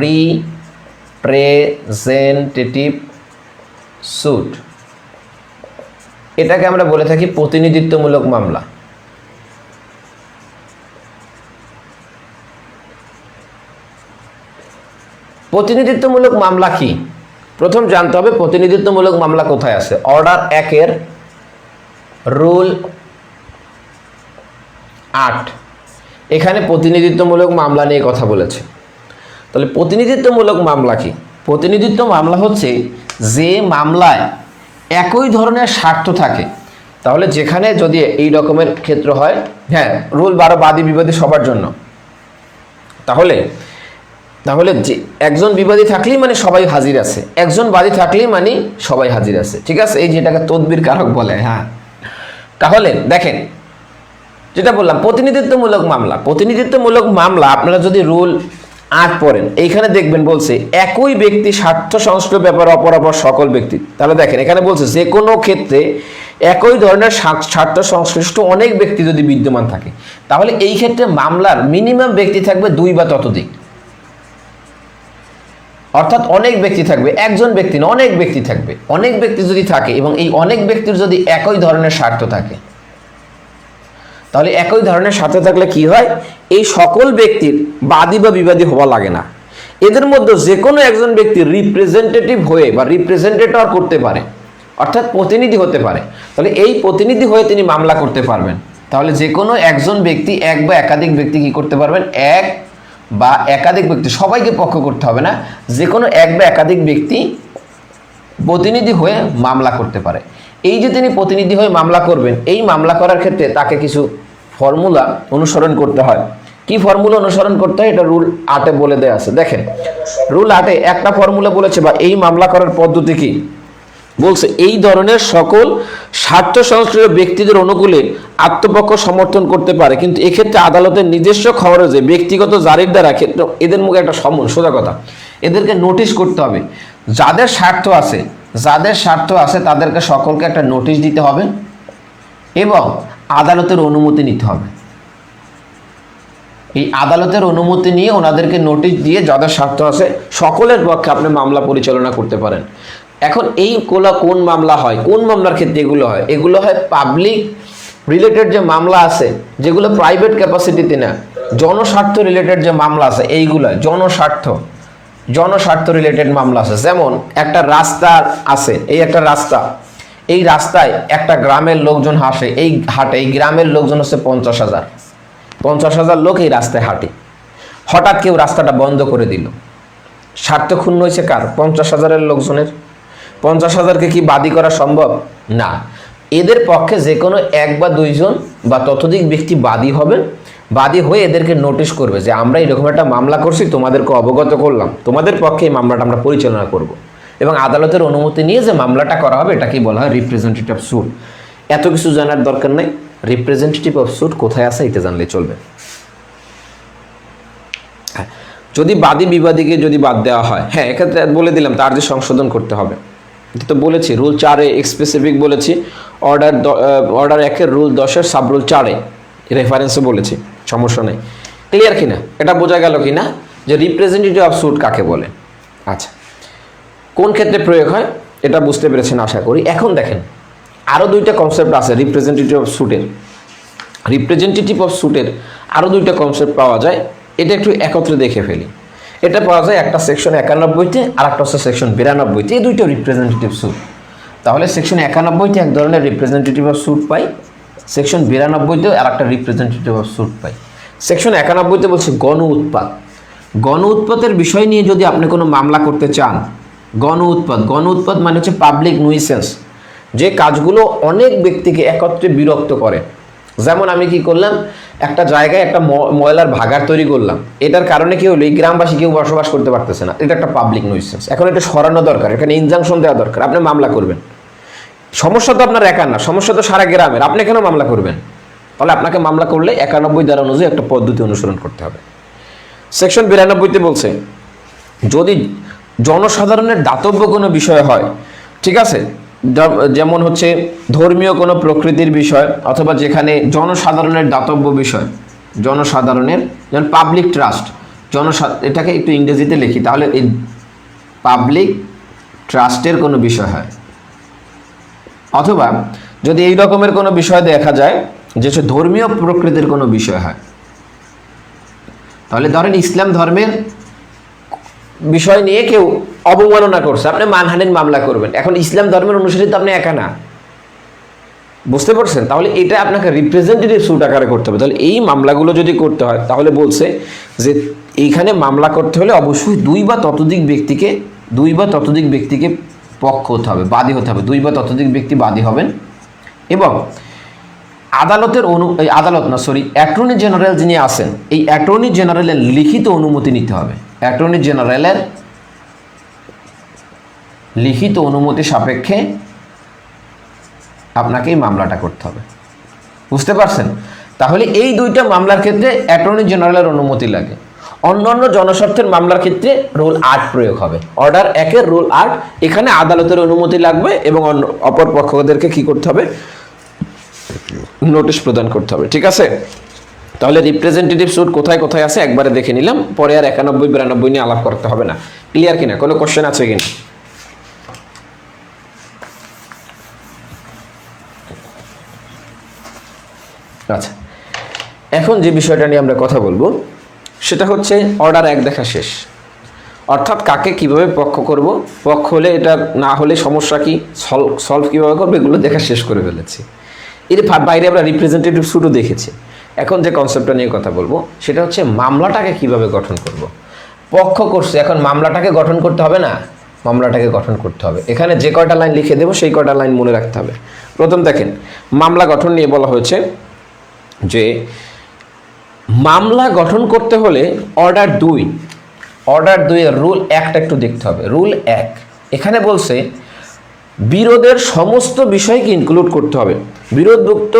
রিপ্রেজেন্টেটিভ স্যুট, এটাকে আমরা বলে থাকি প্রতিনিধিত্বমূলক মামলা। প্রতিনিধিত্বমূলক মামলা কি? প্রথম জানতে হবে প্রতিনিধিত্বমূলক মামলা কোথায় আছে। অর্ডার 1 এর রুল 8 এখানে প্রতিনিধিত্বমূলক মামলা নিয়ে কথা বলেছে। তাহলে প্রতিনিধিত্বমূলক মামলা কি? প্রতিনিধিত্ব মামলা হচ্ছে যে মামলায় একই ধরনের স্বার্থ থাকে। তাহলে যেখানে যদি এই রকমের ক্ষেত্র হয়, হ্যাঁ, রুল 12 বাদী বিবাদী সবার জন্য। তাহলে যে একজন বিবাদী থাকলেই মানে সবাই হাজির আছে, একজন বাদী থাকলেই মানে সবাই হাজির আছে, ঠিক আছে। এই যেটাকে তদবির কারক বলে। হ্যাঁ, তাহলে দেখেন যেটা বললাম প্রতিনিধিত্বমূলক মামলা আপনারা যদি রুল 8 পড়েন, এইখানে দেখবেন বলছে একই ব্যক্তি স্বার্থ সংশ্লিষ্ট ব্যাপারে অপরাপর সকল ব্যক্তি। তাহলে দেখেন এখানে বলছে যে কোনো ক্ষেত্রে একই ধরনের স্বার্থ সংশ্লিষ্ট অনেক ব্যক্তি যদি বিদ্যমান থাকে, তাহলে এই ক্ষেত্রে মামলার মিনিমাম ব্যক্তি থাকবে 2 বা ততোধিক। অর্থাৎ অনেক ব্যক্তি থাকবে, একজন ব্যক্তি না, অনেক ব্যক্তি থাকবে। অনেক ব্যক্তি যদি থাকে এবং এই অনেক ব্যক্তির যদি একই ধরনের স্বার্থ থাকে, তাহলে একই ধরনের স্বার্থ থাকলে কি হয়, এই সকল ব্যক্তির বাদী বা বিবাদী হওয়া লাগে না। এদের মধ্যে যে কোনো একজন ব্যক্তি রিপ্রেজেন্টেটিভ হয়ে বা রিপ্রেজেন্টেটর করতে পারে, অর্থাৎ প্রতিনিধি হতে পারে। তাহলে এই প্রতিনিধি হয়ে তিনি মামলা করতে পারবেন। তাহলে যে কোনো একজন ব্যক্তি, এক বা একাধিক ব্যক্তি কি করতে পারবেন, এক বা একাধিক ব্যক্তি, সবাইকে পক্ষ করতে হবে না, যে কোনো এক বা একাধিক ব্যক্তি প্রতিনিধি হয়ে মামলা করতে পারে। এই যে তিনি প্রতিনিধি হয়ে মামলা করবেন, এই মামলা করার ক্ষেত্রে তাকে কিছু ফর্মুলা অনুসরণ করতে হয়। কি ফর্মুলা অনুসরণ করতে হয় এটা রুল 8 বলে দেয়া আছে। দেখেন রুল 8 একটা ফর্মুলা বলেছে, বা এই মামলা করার পদ্ধতি কি বলছে, এই ধরনের সকল স্বার্থ সংশ্লিষ্ট ব্যক্তিদের অনুকূলে আত্মপক্ষ সমর্থন করতে পারে, কিন্তু এক্ষেত্রে আদালতের নিজস্ব খরচে ব্যক্তিগত জারির দ্বারা ক্ষেত্রে এদের মুখে একটা সমন, সোজা কথা, এদেরকে নোটিশ করতে হবে। যাদের স্বার্থ আছে তাদেরকে সকলকে একটা নোটিশ দিতে হবে এবং আদালতের অনুমতি নিতে হবে। এই আদালতের অনুমতি নিয়ে ওনাদেরকে নোটিশ দিয়ে যাদের স্বার্থ আছে সকলের পক্ষে আপনি মামলা পরিচালনা করতে পারেন। এখন এইগুলো কোন মামলা হয়, কোন মামলার ক্ষেত্রে এগুলো হয় পাবলিক রিলেটেড যে মামলা আছে, যেগুলো প্রাইভেট ক্যাপাসিটিতে না, জনস্বার্থ রিলেটেড যে মামলা আছে, এইগুলো জনস্বার্থ রিলেটেড মামলা আছে। যেমন একটা রাস্তা আছে, এই রাস্তায় একটা গ্রামের লোকজন হাঁটে, এই গ্রামের লোকজন হচ্ছে 50,000 লোক এই রাস্তায় হাঁটে। হঠাৎ কেউ রাস্তাটা বন্ধ করে দিল, স্বার্থ ক্ষুণ্ণ হয়েছে কার? 50,000 লোকজনের। 50,000কে কি বাদী করা সম্ভব না। এদের পক্ষে যে কোনো 1 বা 2 জন বা ততোধিক ব্যক্তি বাদী হবেন, বাদী হয়ে এদেরকে নোটিশ করবে যে আমরা এরকম একটা মামলা করছি, তোমাদেরকে অবগত করলাম, তোমাদের পক্ষে এই মামলাটা আমরা পরিচালনা করব, এবং আদালতের অনুমতি নিয়ে যে মামলাটা করা হবে এটাকেই বলা হয় রিপ্রেজেন্টেটিভ স্যুট। এত কিছু জানার দরকার নেই, রিপ্রেজেন্টেটিভ অফ স্যুট কোথায় আছে এটা জানলে চলবে। যদি বাদী বিবাদীকে যদি বাদ দেওয়া হয়, হ্যাঁ এক্ষেত্রে বলে দিলাম তার যে সংশোধন করতে হবে, এটা তো বলেছি রুল 4-এ স্পেসিফিক বলেছি, অর্ডার 1-এর রুল 10-এর সাব রুল 4-এ রেফারেন্সে বলেছি, সমস্যা নেই। ক্লিয়ার কিনা, এটা বোঝা গেল কিনা যে রিপ্রেজেন্টেটিভ অফ স্যুট কাকে বলে। আচ্ছা, কোন ক্ষেত্রে প্রয়োগ হয় এটা বুঝতে পেরেছেন আশা করি। এখন দেখেন আরও দুইটা কনসেপ্ট আছে রিপ্রেজেন্টেটিভ অফ স্যুটের। রিপ্রেজেন্টেটিভ অফ স্যুটের আরও দুইটা কনসেপ্ট পাওয়া যায়, এটা একটু একত্রে দেখে ফেলি। এটা পাওয়া যায় একটা সেকশন 91-তে আর একটা হচ্ছে সেকশন 92-তে, এই দুইটা রিপ্রেজেন্টেটিভ স্যুট। তাহলে সেকশন 91-তে এক ধরনের রিপ্রেজেন্টেটিভ অফ স্যুট পাই, সেকশন 92-তেও আর একটা রিপ্রেজেন্টেটিভ অফ স্যুট পাই। সেকশন 91-তে বলছে গণ উৎপাত। গণ উৎপাতের বিষয় নিয়ে যদি আপনি কোনো মামলা করতে চান, গণ উৎপাত মানে হচ্ছে পাবলিক নুইসেন্স, যে কাজগুলো অনেক ব্যক্তিকে একত্রে বিরক্ত করে। যেমন আমি কি করলাম, একটা জায়গায় একটা ময়লার ভাগাড় তৈরি করলাম, এটার কারণে কি হলো এই গ্রামবাসী কেউ বসবাস করতে পারতেছে না, এটা একটা পাবলিক নুইসেন্স। এখন এটা সরানো দরকার, এখানে ইনজাংশন দেওয়া দরকার, আপনি মামলা করবেন। সমস্যা তো আপনার একার না, সমস্যা তো সারা গ্রামের, আপনি কেন মামলা করবেন? তাহলে আপনাকে মামলা করলে 91 ধারা অনুযায়ী একটা পদ্ধতি অনুসরণ করতে হবে। সেকশন 92-তে বলছে যদি জনসাধারণের দাতব্য কোনো বিষয় হয়, ঠিক আছে, যেমন হচ্ছে ধর্মীয় কোনো প্রকৃতির বিষয়, অথবা যেখানে জনসাধারণের দাতব্য বিষয়, জনসাধারণের যেমন পাবলিক ট্রাস্ট, এটাকে একটু ইংরেজিতে লিখি তাহলে এই পাবলিক ট্রাস্টের কোনো বিষয় হয়, অথবা যদি এই রকমের কোনো বিষয় দেখা যায় যে ধর্মীয় প্রকৃতির কোনো বিষয় হয়, তাহলে ধরেন ইসলাম ধর্মের বিষয় নিয়ে কেউ অবমাননা করছে, আপনি মানহানির মামলা করবেন। এখন ইসলাম ধর্মের অনুসারী তো আপনি একা না, বুঝতে পারছেন? তাহলে এটা আপনাকে রিপ্রেজেন্টেটিভ স্যুট আকারে করতে হবে। তাহলে এই মামলাগুলো যদি করতে হয় তাহলে বলছে যে এইখানে মামলা করতে হলে অবশ্যই দুই বা ততোধিক ব্যক্তিকে পক্ষ হতে হবে, বাদী হতে হবে, দুই বা ততোধিক ব্যক্তি বাদী হবেন, এবং অ্যাটর্নি জেনারেল যিনি আছেন এই অ্যাটর্নি জেনারেলের লিখিত অনুমতি নিতে হবে। অ্যাটর্নি জেনারেলের লিখিত অনুমতি সাপেক্ষে আপনাকে এই মামলাটা করতে হবে, বুঝতে পারছেন? তাহলে এই দুইটা মামলার ক্ষেত্রে অ্যাটর্নি জেনারেলের অনুমতি লাগে। অন্যান্য জনস্বার্থের মামলার ক্ষেত্রে রুল 8 প্রয়োগ হবে, অর্ডার 1-এর রুল 8। এখানে আদালতের অনুমতি লাগবে এবং অপর পক্ষদেরকে কি করতে হবে, নোটিশ প্রদান করতে হবে, ঠিক আছে? তাহলে রিপ্রেজেন্টেটিভ স্যুট কোথায় কোথায় আছে একবারে দেখে নিলাম, পরে আর 91-92 নিয়ে আলাপ করতে হবে না। ক্লিয়ার কিনা, কোনো কোশ্চেন আছে কিনা? আচ্ছা, এখন যে বিষয়টা নিয়ে আমরা কথা বলবো সেটা হচ্ছে অর্ডার 1 দেখা শেষ, অর্থাৎ কাকে কিভাবে পক্ষ করব, পক্ষ হলে এটা, না হলে সমস্যা কি, সলভ কিভাবে করবে, এগুলো দেখা শেষ করে ফেলেছি। এর বাইরে আমরা রিপ্রেজেন্টেটিভ স্যুটও দেখেছি। এখন যে কনসেপ্টটা নিয়ে কথা বলবো সেটা হচ্ছে মামলাটাকে কিভাবে গঠন করব। পক্ষ করছে, এখন মামলাটাকে গঠন করতে হবে না, মামলাটাকে গঠন করতে হবে। এখানে যে কয়টা লাইন লিখে দেবো সেই কয়টা লাইন মনে রাখতে হবে। প্রথম দেখেন, মামলা গঠন নিয়ে বলা হয়েছে যে মামলা গঠন করতে হলে অর্ডার 2-এর রুল 1টা একটু দেখতে হবে। রুল 1 এখানে বলছে বিরোধের সমস্ত বিষয়কে ইনক্লুড করতে হবে। বিরোধযুক্ত,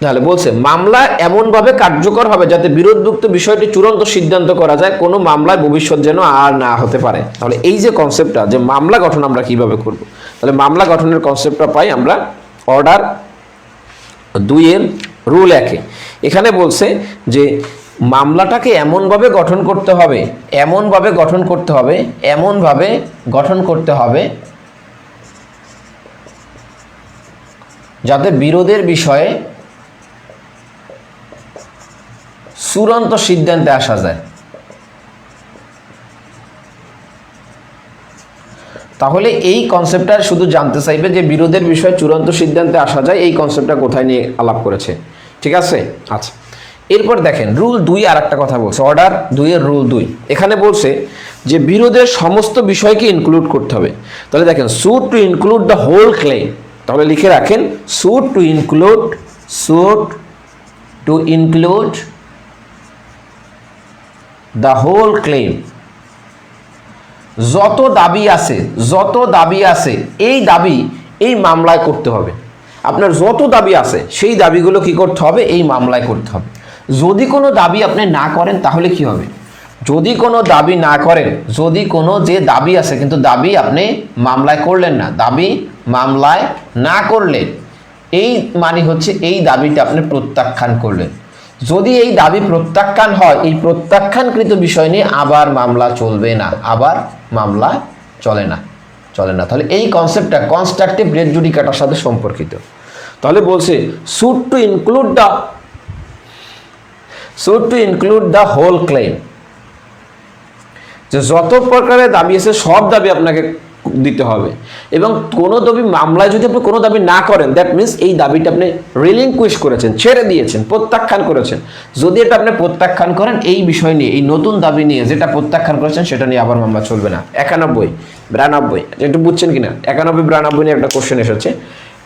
তাহলে বলছে মামলা এমনভাবে কার্যকর হবে যাতে বিরোধযুক্ত বিষয়টি চূড়ান্ত সিদ্ধান্ত করা যায়, কোনো মামলায় ভবিষ্যৎ যেন আর না হতে পারে। তাহলে এই যে কনসেপ্টটা, যে মামলা গঠন আমরা কিভাবে করব, তাহলে মামলা গঠনের কনসেপ্টটা পাই আমরা অর্ডার 2-এর রুল 1-এ। এখানে বলছে যে মামলাটাকে এমনভাবে গঠন করতে হবে যাতে বিরোধের বিষয়ে চূড়ান্ত সিদ্ধান্তে আসা যায়। তাহলে এই কনসেপ্টটা শুধু জানতে চাইবে যে বিরোধের বিষয়ে চূড়ান্ত সিদ্ধান্তে আসা যায়, এই কনসেপ্টটা কোথায় নিয়ে আলাপ করেছে, ঠিক আছে? আচ্ছা, এরপর দেখেন রুল 2 আর একটা কথা বলছে, অর্ডার 2-এর রুল 2 এখানে বলছে যে বিরোধের সমস্ত বিষয়কে ইনক্লুড করতে হবে। তাহলে দেখেন, suit to include the whole claim, তাহলে লিখে রাখেন suit to include the whole claim. যত দাবি আছে এই দাবি এই মামলায় করতে হবে। আপনার যত দাবি আছে সেই দাবিগুলো কি করতে হবে? এই মামলায় করতে হবে। যদি কোনো দাবি আপনি না করেন তাহলে কি হবে? যদি কোনো দাবি না করেন, যদি কোনো যে দাবি আছে কিন্তু দাবি আপনি মামলায় করলেন না, দাবি মামলায় না করলে এই মানে হচ্ছে এই দাবিটা আপনি প্রত্যাখ্যান করলেন। যদি এই দাবি প্রত্যাখ্যান হয়, এই প্রত্যাখ্যানকৃত বিষয় নিয়ে আবার মামলা চলবে না, আবার মামলা চলে না। তাহলে এই কনসেপ্টটা কনস্ট্রাকটিভ রেট জুডিকাটার সাথে সম্পর্কিত। তাহলে বলছে suit to include the whole claim, যে যত প্রকারের দাবি আছে সব দাবি আপনাকে দিতে হবে। এবং কোনো দাবি মামলায় যদি আপনি কোনো দাবি না করেন, দ্যাট মিনস এই দাবিটা আপনি রিলিংকুইশ করেছেন, ছেড়ে দিয়েছেন, প্রত্যাখ্যান করেছেন। যদি এটা আপনি প্রত্যাখ্যান করেন, এই বিষয় নিয়ে, এই নতুন দাবি নিয়ে যেটা প্রত্যাখ্যান করেছেন সেটা নিয়ে আবার মামলা চলবে না। 91, 92 একটু বুঝছেন কিনা? 91, 92 নিয়ে একটা কোশ্চেন এসেছে।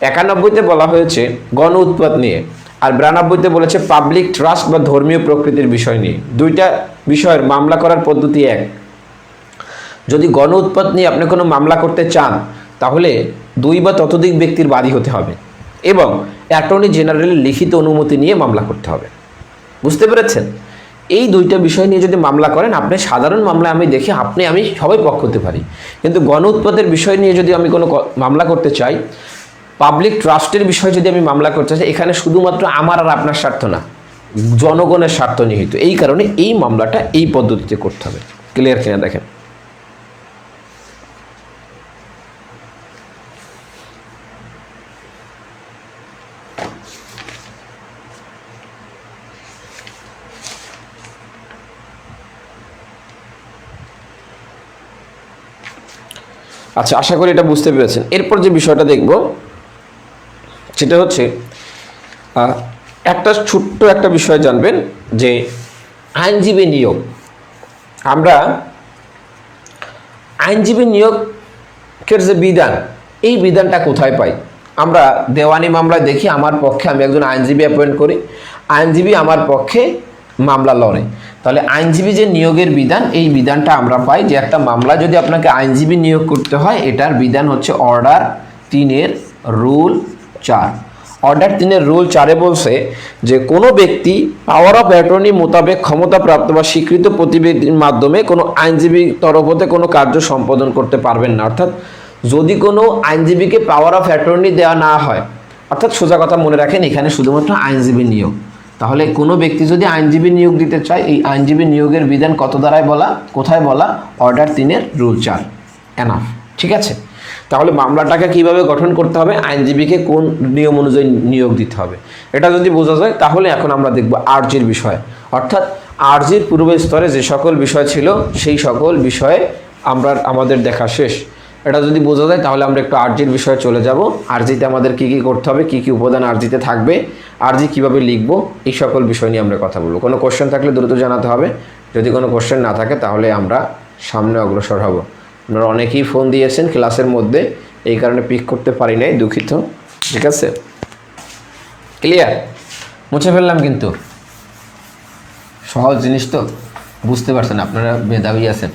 91-তে বলা হয়েছে গণ উৎপাত নিয়ে, আর 92-তে বলেছে পাবলিক ট্রাস্ট বা ধর্মীয় প্রকৃতির বিষয় নিয়ে। দুইটা বিষয়ের মামলা করার পদ্ধতি এক। যদি গণ উৎপাত নিয়ে আপনি কোনো মামলা করতে চান তাহলে 2 বা ততোধিক ব্যক্তির বাদী হতে হবে এবং অ্যাটর্নি জেনারেলের লিখিত অনুমতি নিয়ে মামলা করতে হবে। বুঝতে পেরেছেন? এই দুইটা বিষয় নিয়ে যদি মামলা করেন, আপনি সাধারণ মামলায় আমি দেখি আমি সবাই পক্ষ হতে পারি, কিন্তু গণ উৎপাতের বিষয় নিয়ে যদি আমি কোনো মামলা করতে চাই, পাবলিক ট্রাস্টের বিষয়ে যদি আমি মামলা করতে চাই, এখানে শুধুমাত্র আমার আর আপনার স্বার্থ না, জনগণের স্বার্থ নিহিত। এই কারণে এই মামলাটা এই পদ্ধতিতে করতে হবে। ক্লিয়ার কিনা দেখেন। আচ্ছা, আশা করি এটা বুঝতে পেরেছেন। এরপর যে বিষয়টা দেখব সেটা হচ্ছে একটা ছোট্ট একটা বিষয় জানবেন, যে আইনজীবী নিয়োগ। আমরা আইনজীবী নিয়োগের যে বিধান, এই বিধানটা কোথায় পাই? আমরা দেওয়ানি মামলায় দেখি আমার পক্ষে আমি একজন আইনজীবী অ্যাপয়েন্ট করি, আইনজীবী আমার পক্ষে মামলা লড়ে। তাহলে আইনজীবী যে নিয়োগের বিধান, এই বিধানটা আমরা পাই যে একটা মামলা যদি আপনাকে আইনজীবী নিয়োগ করতে হয়, এটার বিধান হচ্ছে অর্ডার 3-এর রুল 4। অর্ডার 3-এর রুল 4-এ বলছে যে কোনো ব্যক্তি পাওয়ার অফ অ্যাটর্নি মোতাবেক ক্ষমতাপ্রাপ্ত বা স্বীকৃত প্রতিবেদীর মাধ্যমে কোনো আইনজীবী তরফ হতে কোনো কার্য সম্পাদন করতে পারবেন না। অর্থাৎ যদি কোনো আইনজীবীকে পাওয়ার অফ অ্যাটর্নি দেওয়া না হয়, অর্থাৎ সোজা কথা মনে রাখেন, এখানে শুধুমাত্র আইনজীবী নিয়োগ। তাহলে কোনো ব্যক্তি যদি আইনজীবী নিয়োগ দিতে চায়, এই আইনজীবী নিয়োগের বিধান কত দ্বারায় বলা, কোথায় বলা? অর্ডার 3-এর রুল 4। এনাফ। ঠিক আছে? তাহলে মামলাটাকে কিভাবে গঠন করতে হবে, আইনজীবীকে কোন নিয়ম অনুযায়ী নিয়োগ দিতে হবে, এটা যদি বোঝা যায় তাহলে এখন আমরা দেখব আরজির বিষয়। অর্থাৎ আরজির পূর্ব স্তরে যে সকল বিষয় ছিল সেই সকল বিষয়ে আমাদের দেখা শেষ। এটা যদি বোঝা যায় তাহলে আমরা একটু আরজির বিষয়ে চলে যাব। আরজিতে আমাদের কি কি করতে হবে, কি কি উপাদান আরজিতে থাকবে, আরজি কিভাবে লিখব, এই সকল বিষয় নিয়ে আমরা কথা বলবো। কোনো কোশ্চেন থাকলে দ্রুত জানাতে হবে, যদি কোনো কোশ্চেন না থাকে তাহলে আমরা সামনে অগ্রসর হব। আপনারা অনেকেই ফোন দিয়েছেন ক্লাসের মধ্যে, এই কারণে পিক করতে পারি নাই, দুঃখিত। ঠিক আছে? ক্লিয়ার? মুছে ফেললাম, কিন্তু সহজ জিনিস তো বুঝতে পারছেন, আপনারা মেধাবী আছেন।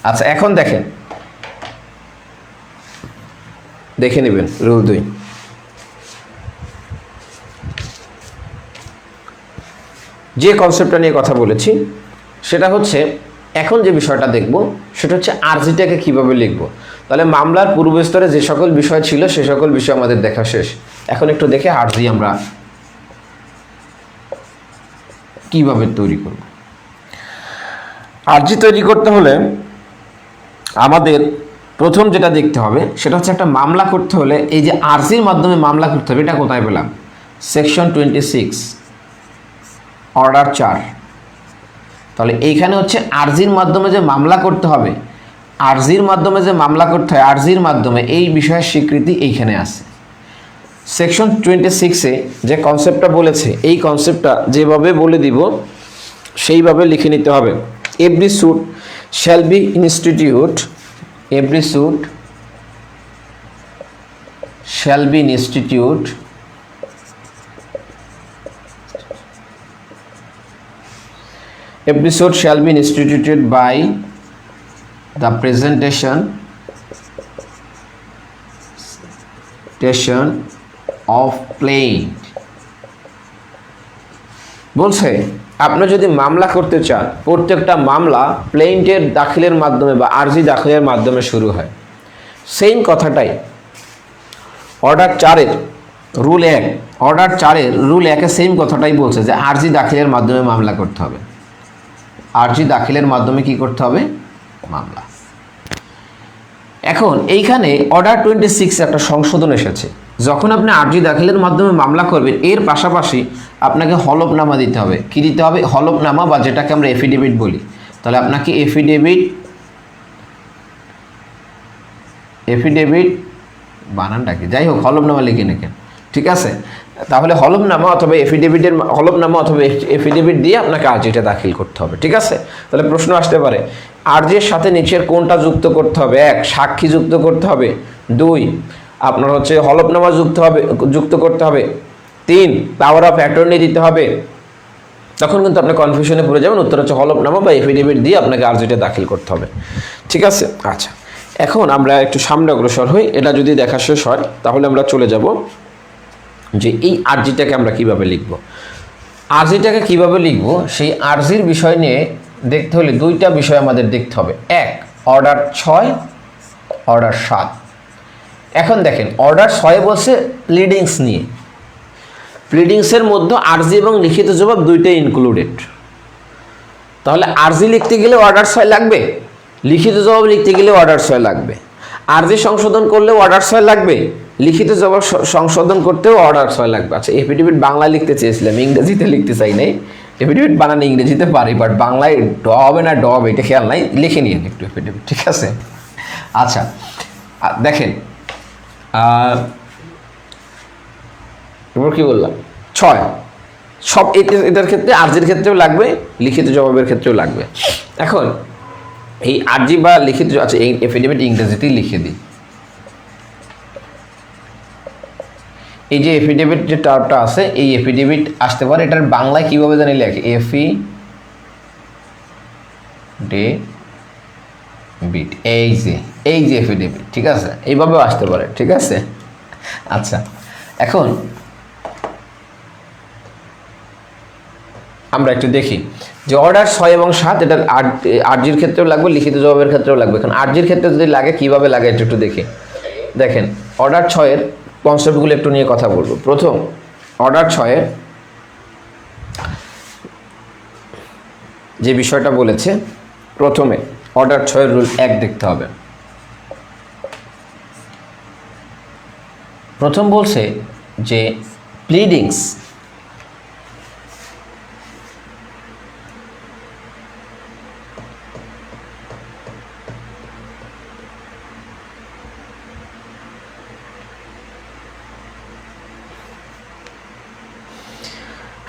আচ্ছা, এখন দেখে নেবেন রুল 2। যে কনসেপ্টটা নিয়ে কথা বলেছি সেটা হচ্ছে, এখন যে বিষয়টা দেখব সেটা হচ্ছে আরজিটাকে কিভাবে লিখব। তাহলে মামলার পূর্ব স্তরে যে সকল বিষয় ছিল সে সকল বিষয় আমাদের দেখা শেষ। এখন একটু দেখে আরজি আমরা কিভাবে তৈরি করব। আরজি তৈরি করতে হলে আমাদের প্রথম যেটা দেখতে হবে সেটা হচ্ছে, একটা মামলা করতে হলে এই যে আরজির মাধ্যমে মামলা করতে হবে, এটা কোথায় পেলাম? Section 26 order 4। তাহলে এইখানে হচ্ছে আরজির মাধ্যমে যে মামলা করতে হবে, আরজির মাধ্যমে যে মামলা করতে হয়, আরজির মাধ্যমে এই বিষয়ের স্বীকৃতি এইখানে আছে। সেকশন 26-এ যে কনসেপ্টটা বলেছে, এই কনসেপ্টটা যেভাবে বলে দিব সেইভাবে লিখে নিতে হবে। Every suit shall be institute, every suit shall be an institute episode shall be instituted by the presentation of plaint বলছে আপনি যদি মামলা করতে চান প্রত্যেকটা মামলা প্লেইন্টের দাখিলের মাধ্যমে বা আরজি দাখিলের মাধ্যমে শুরু হয় সেম কথাটাই অর্ডার 4 এর রুল 1 অর্ডার 4 এর রুল 1 এ সেম কথাটাই বলছে যে আরজি দাখিলের মাধ্যমে মামলা করতে হবে আরজি দাখিলের মাধ্যমে কি করতে হবে মামলা এখন এইখানে অর্ডার 26 একটা সংশোধন এসেছে যখন আপনি আরজি দাখিলের মাধ্যমে মামলা করবেন এর পাশাপাশি আপনাকে হলফনামা দিতে হবে কি দিতে হবে হলফনামা বা যেটাকে আমরা এফিডেভিট বলি তাহলে আপনাকে এফিডেভিট বানানটা কি যাই হোক হলফনামা লিখে নেবেন ঠিক আছে তাহলে হলফনামা অথবা এফিডেভিট দিয়ে আপনাকে আরজিটা দাখিল করতে হবে ঠিক আছে তাহলে প্রশ্ন আসতে পারে আরজির সাথে নিচের কোনটা যুক্ত করতে হবে 1 সাক্ষী যুক্ত করতে হবে 2 আপনার হচ্ছে হলফনামা যুক্ত করতে হবে 3 পাওয়ার অফ অ্যাটর্নি দিতে হবে তখন কিন্তু আপনি কনফিউশনে পড়ে যাবেন উত্তর হচ্ছে হলফনামা বা এফিডেভিট দিয়ে আপনাকে আরজিটা দাখিল করতে হবে ঠিক আছে আচ্ছা এখন আমরা একটু সামনে অগ্রসর হই এটা যদি দেখা শেষ হয় তাহলে আমরা চলে যাব যে এই আরজিটাকে আমরা কিভাবে লিখব আরজিটাকে কিভাবে লিখব সেই আরজির বিষয় নিয়ে দেখতে হলে দুইটা বিষয় আমাদের দেখতে হবে 1 অর্ডার 6 অর্ডার 7 এখন দেখেন অর্ডার 6 বলছে প্লিডিংস নিয়ে প্লিডিংসের মধ্যে আরজি এবং লিখিত জবাব দুইটাই ইনক্লুডেড তাহলে আরজি লিখতে গেলে অর্ডার 6 লাগবে লিখিত জবাব লিখতে গেলে অর্ডার 6 লাগবে আরজি সংশোধন করলেও অর্ডার 6 লাগবে লিখিত জবাব সংশোধন করতেও অর্ডার 6 লাগবে আচ্ছা এফিডেভিট বাংলা লিখতে চেয়েছিলাম ইংরেজিতে লিখতে চাই নাই এফিডেভিট বানানো ইংরেজিতে পারি বাট বাংলায় ড হবে না ড হবে এটা খেয়াল নাই লিখে নিন একটু এফিডেভিট ঠিক আছে আচ্ছা দেখেন এবার কি বললাম 6 সব এটার ক্ষেত্রে আরজির ক্ষেত্রেও লাগবে লিখিত জবাবের ক্ষেত্রেও লাগবে এখন এই আরজি বা লিখিত আচ্ছা এই এফিডেভিট ইংরেজিতেই লিখে দিই এই যে এফিডেভিট যে টার্মটা আছে এই এফিডেভিট আসতে পারে এটার বাংলায় কিভাবে জানি লেখে এফিডেভিট এই যে এফিডেভিট ঠিক আছে এইভাবেও আসতে পারে ঠিক আছে আচ্ছা এখন আমরা একটু দেখি যে অর্ডার 6 এবং 7 এটা আরজির ক্ষেত্রেও লাগবে লিখিত জবাবের ক্ষেত্রেও লাগবে এখন আরজির ক্ষেত্রে যদি লাগে কিভাবে লাগে একটু দেখি দেখেন অর্ডার 6 এর কনসেপ্টগুলো একটু নিয়ে কথা বলবো প্রথম অর্ডার 6 এর যে বিষয়টা বলেছে প্রথমে অর্ডার 6 এর রুল 1 দেখতে হবে প্রথম বলছে যে প্লিডিংস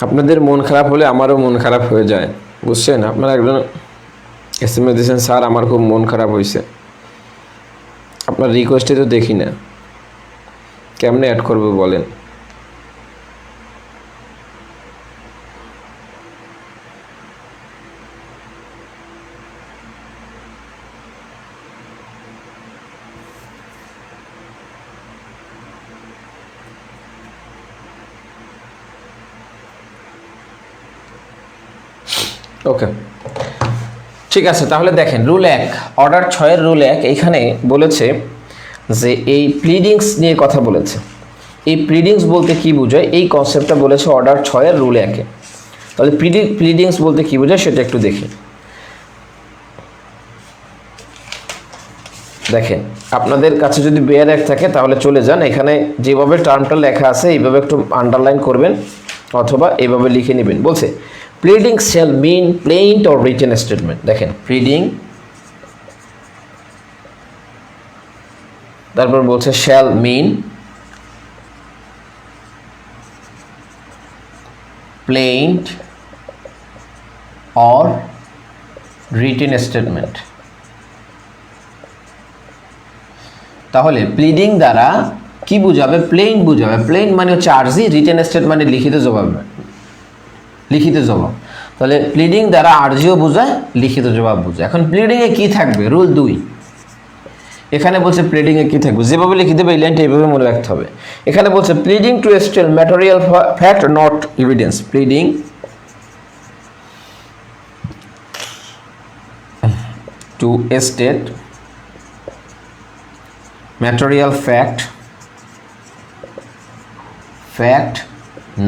আপনাদের মন খারাপ হলে আমারও মন খারাপ হয়ে যায় বুঝছেন আপনারা একজন এসএমএস দিয়েছেন স্যার আমার খুব মন খারাপ হয়েছে আপনার রিকোয়েস্টে তো দেখি না কেমনে অ্যাড করবো বলেন ওকে ঠিক আছে তাহলে দেখেন রুল 1 অর্ডার 6 এর রুল 1 এখানে বলেছে যে এই প্লিডিংস নিয়ে কথা বলেছে এই প্লিডিংস বলতে কি বোঝায় এই কনসেপ্টটা বলেছে অর্ডার 6 এর রুল 1 এ তাহলে প্লিডিংস বলতে কি বোঝায় সেটা একটু দেখি দেখেন আপনাদের কাছে যদি বেয়ার এক থাকে তাহলে চলে যান এখানে যেভাবে টার্মটা লেখা আছে এইভাবে একটু আন্ডারলাইন করবেন অথবা এইভাবে লিখে নেবেন বলছে pleadings shall mean plain or written statement দেখেন pleading তারপর বলছে shall mean plain or written statement তাহলে প্লিডিং দ্বারা কি বোঝাবে প্লেন বোঝাবে প্লেন মানে হচ্ছে আরজি রিটেন স্টেট মানে লিখিত জবাব তাহলে প্লিডিং দ্বারা আর্জিও বোঝায়, লিখিত জবাব বোঝায়। এখন প্লিডিংয়ে কি থাকবে? রুল 2 এখানে বলছে প্লিডিংয়ে কি থাকবে, যেভাবে লিখে দেবে এই লাইনটা এইভাবে মনে রাখতে হবে। এখানে বলছে pleading two state material fact not evidence, pleading two state material fact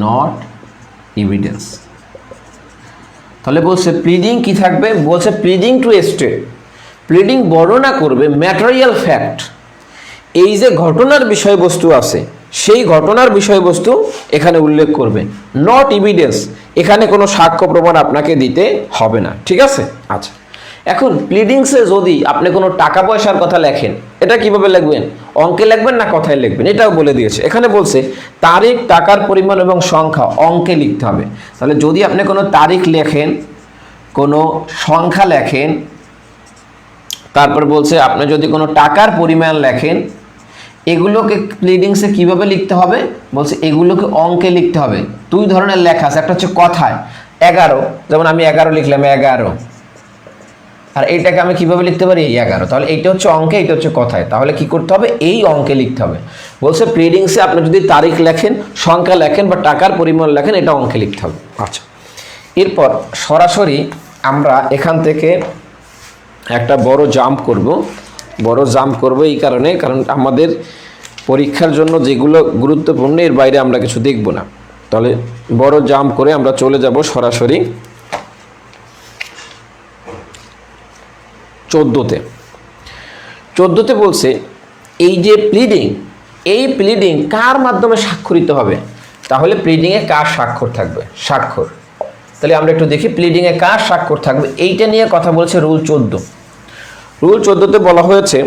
not evidence. তাহলে বলছে প্লিডিং কি থাকবে, বলছে প্লিডিং টু স্টেট, প্লিডিং বর্ণনা করবে ম্যাটেরিয়াল ফ্যাক্ট, এই যে ঘটনার বিষয়বস্তু আছে সেই ঘটনার বিষয়বস্তু এখানে উল্লেখ করবে, নট এভিডেন্স, এখানে কোনো সাক্ষ্য প্রমাণ আপনাকে দিতে হবে না। ঠিক আছে? আচ্ছা, এখন প্লিডিংসে যদি আপনি কোনো টাকা পয়সার কথা লেখেন, এটা কিভাবে লিখবেন? অঙ্কে লিখবেন না কথায় লিখবেন, এটাও বলে দিয়েছে। এখানে বলছে তারিখ, টাকার পরিমাণ এবং সংখ্যা অঙ্কে লিখতে হবে। তাহলে যদি আপনি কোনো তারিখ লেখেন, কোনো সংখ্যা লেখেন, তারপর বলছে আপনি যদি কোনো টাকার পরিমাণ লেখেন, এগুলোকে প্লিডিংসে কিভাবে লিখতে হবে? বলছে এগুলোকে অঙ্কে লিখতে হবে। 2 ধরনের লেখা আছে, একটা হচ্ছে কথায় 11, যেমন আমি 11 লিখলাম 11, আর এইটাকে আমি কিভাবে লিখতে পারি? 11। তাহলে এইটা হচ্ছে অঙ্কে, এইটা হচ্ছে কথায়। তাহলে কি করতে হবে? এই অঙ্কে লিখতে হবে। বলছে প্লিডিংসে আপনি যদি তারিখ লেখেন, সংখ্যা লেখেন বা টাকার পরিমাণ লেখেন, এটা অঙ্কে লিখতে হবে। আচ্ছা, এরপর সরাসরি আমরা এখান থেকে একটা বড় জাম্প করব এই কারণে, কারণ আমাদের পরীক্ষার জন্য যেগুলো গুরুত্বপূর্ণ এর বাইরে আমরা কিছু দেখব না। তাহলে বড় জাম্প করে আমরা চলে যাব সরাসরি 14তে বলছে এই যে প্লিডিং, এই প্লিডিং কার মাধ্যমে স্বাক্ষরিত হবে? তাহলে প্লিডিংয়ে কার স্বাক্ষর থাকবে? স্বাক্ষর। তাহলে আমরা একটু দেখি প্লিডিংয়ে কার স্বাক্ষর থাকবে, এইটা নিয়ে কথা বলছে রুল 14। রুল 14তে বলা হয়েছে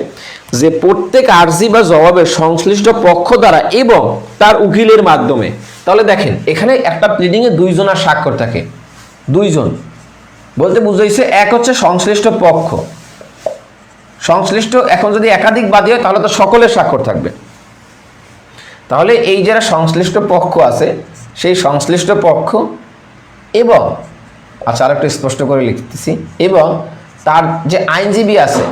যে প্রত্যেক আর্জি বা জবাবের সংশ্লিষ্ট পক্ষ দ্বারা এবং তার উকিলের মাধ্যমে। তাহলে দেখেন এখানে একটা প্লিডিংয়ে 2 জনের স্বাক্ষর থাকে, 2 জন বলতে বুঝাইছে, এক হচ্ছে সংশ্লিষ্ট পক্ষ, সংশ্লিষ্ট, এখন যদি একাধিক বাদী হয় তাহলে তো সকলের স্বাক্ষর থাকবে। তাহলে এই যারা সংশ্লিষ্ট পক্ষ আছে সেই সংশ্লিষ্ট পক্ষ এবং, আচ্ছা আরেকটু স্পষ্ট করে লিখতেছি, এবং তার যে আইনজীবী আছে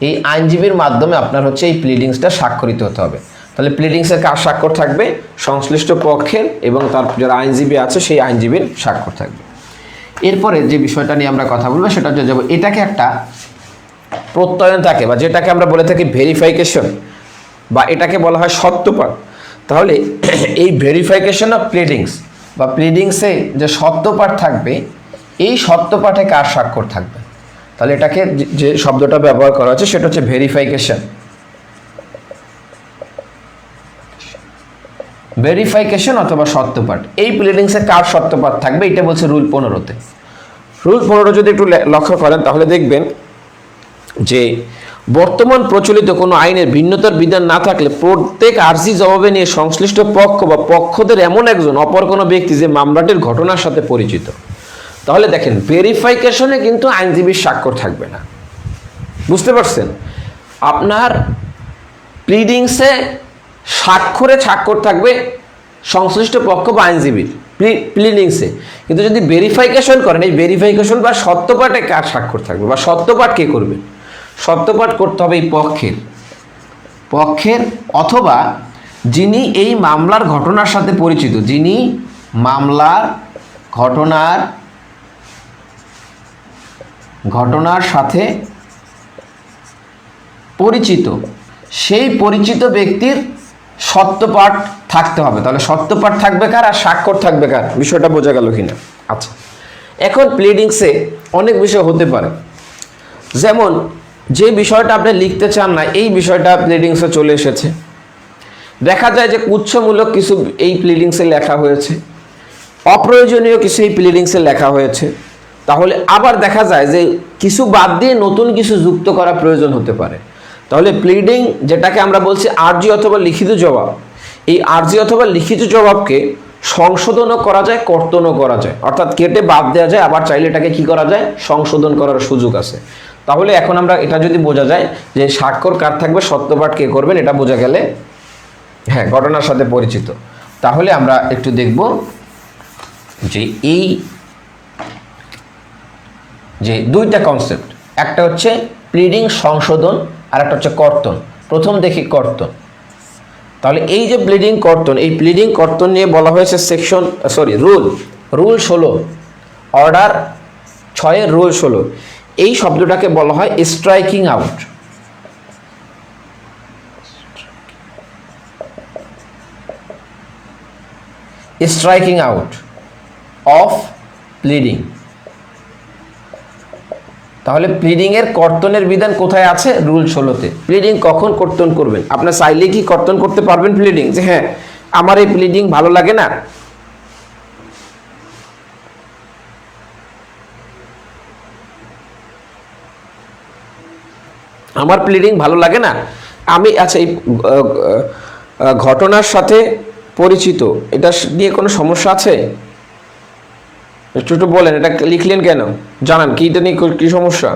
এই আইনজীবীর মাধ্যমে আপনার হচ্ছে এই প্লিডিংসটা স্বাক্ষরিত হতে হবে। তাহলে প্লিডিংসের কার স্বাক্ষর থাকবে? সংশ্লিষ্ট পক্ষের এবং তার যারা আইনজীবী আছে সেই আইনজীবীর স্বাক্ষর থাকবে। এরপরে যে বিষয়টা নিয়ে আমরা কথা বলবো সেটা হচ্ছে যাব, এটাকে একটা প্রত্যয়ন থাকে বা যেটাকে আমরা বলে থাকি ভেরিফিকেশন, বা এটাকে বলা হয় সত্যপাঠ। তাহলে এই ভেরিফিকেশন অফ প্লিডিংস বা প্লিডিংসে যে সত্যপাঠ থাকবে, এই সত্যপাঠে কার স্বাক্ষর থাকবে? তাহলে এটাকে যে শব্দটা ব্যবহার করা হচ্ছে সেটা হচ্ছে ভেরিফিকেশন। ভেরিফিকেশন অথবা সত্যপাঠ, এই প্লিডিংসে কার সত্যপাঠ থাকবে এটা বলছে রুল 15তে। রুল 15 যদি একটু লক্ষ্য করেন তাহলে দেখবেন যে বর্তমান প্রচলিত কোনো আইনের ভিন্নতার বিধান না থাকলে প্রত্যেক আর্জি জবাবে নিয়ে সংশ্লিষ্ট পক্ষ বা পক্ষদের এমন একজন অপর কোনো ব্যক্তি যে মামলাটির ঘটনার সাথে পরিচিত। তাহলে দেখেন ভেরিফিকেশনে কিন্তু আইনজীবীর স্বাক্ষর থাকবে না, বুঝতে পারছেন? আপনার প্লিডিংসে স্বাক্ষর থাকবে সংশ্লিষ্ট পক্ষ বা আইনজীবীর প্লিডিংসে, কিন্তু যদি ভেরিফিকেশন করেন এই ভেরিফিকেশন বা সত্যপাঠে কার স্বাক্ষর থাকবে বা সত্যপাঠ কে করবে? সত্যপাঠ করতে হবে এই পক্ষের অথবা যিনি এই মামলার ঘটনার সাথে পরিচিত, যিনি মামলার ঘটনার সাথে পরিচিত, সেই পরিচিত ব্যক্তির সত্যপাঠ থাকতে হবে। তাহলে সত্যপাঠ থাকবে কার আর স্বাক্ষর থাকবে কার? বিষয়টা বোঝা গেল কিনা? আচ্ছা, এখন প্লিডিংসে অনেক বিষয় হতে পারে, যেমন যে বিষয়টা আপনি লিখতে চান না এই বিষয়টা প্লিডিংসে চলে এসেছে। দেখা যায় যে কুচ্ছমূলক কিছু এই প্লিডিংসে লেখা হয়েছে, অপ্রয়োজনীয় কিছু এই প্লিডিংসে লেখা হয়েছে। তাহলে আবার দেখা যায় যে কিছু বাদ দিয়ে নতুন কিছু যুক্ত করা প্রয়োজন হতে পারে। তাহলে প্লিডিং যেটাকে আমরা বলছি আর্জি অথবা লিখিত জবাব, এই আর্জি অথবা লিখিত জবাবকে সংশোধনও করা যায়, কর্তনও করা যায়, অর্থাৎ কেটে বাদ দেওয়া যায়, আবার চাইলে এটাকে কি করা যায়? সংশোধন করার সুযোগ আছে। তাহলে এখন আমরা এটা যদি বোঝা যায় যে স্বাক্ষর কার থাকবে, সত্যপাঠ কে করবেন, এটা বোঝা গেলে, হ্যাঁ ঘটনার সাথে পরিচিত, তাহলে আমরা একটু দেখব যে এই যে দুইটা কনসেপ্ট, একটা হচ্ছে প্লিডিং সংশোধন আর একটা হচ্ছে কর্তন। প্রথম দেখি কর্তন। তাহলে এই যে প্লিডিং কর্তন, এই প্লিডিং কর্তন নিয়ে বলা হয়েছে রুল 16, অর্ডার 6 রুল 16। এই শব্দটাকে বলা হয় striking out. Striking out of pleading. তাহলে প্লিডিং এর কর্তনের বিধান কোথায় আছে? রুল 16-তে। প্লিডিং কখন কর্তন করবেন? আপনার চাইলে কি কর্তন করতে পারবেন প্লিডিং, যে হ্যাঁ আমার এই প্লিডিং ভালো লাগে না, আমার প্লিডিং ভালো লাগে না, আমি আচ্ছা এই ঘটনার সাথে পরিচিত, এটা নিয়ে কোনো সমস্যা আছে? একটু বলেন, এটা লিখলেন কেন, জানান কি এটা নিয়ে কি সমস্যা?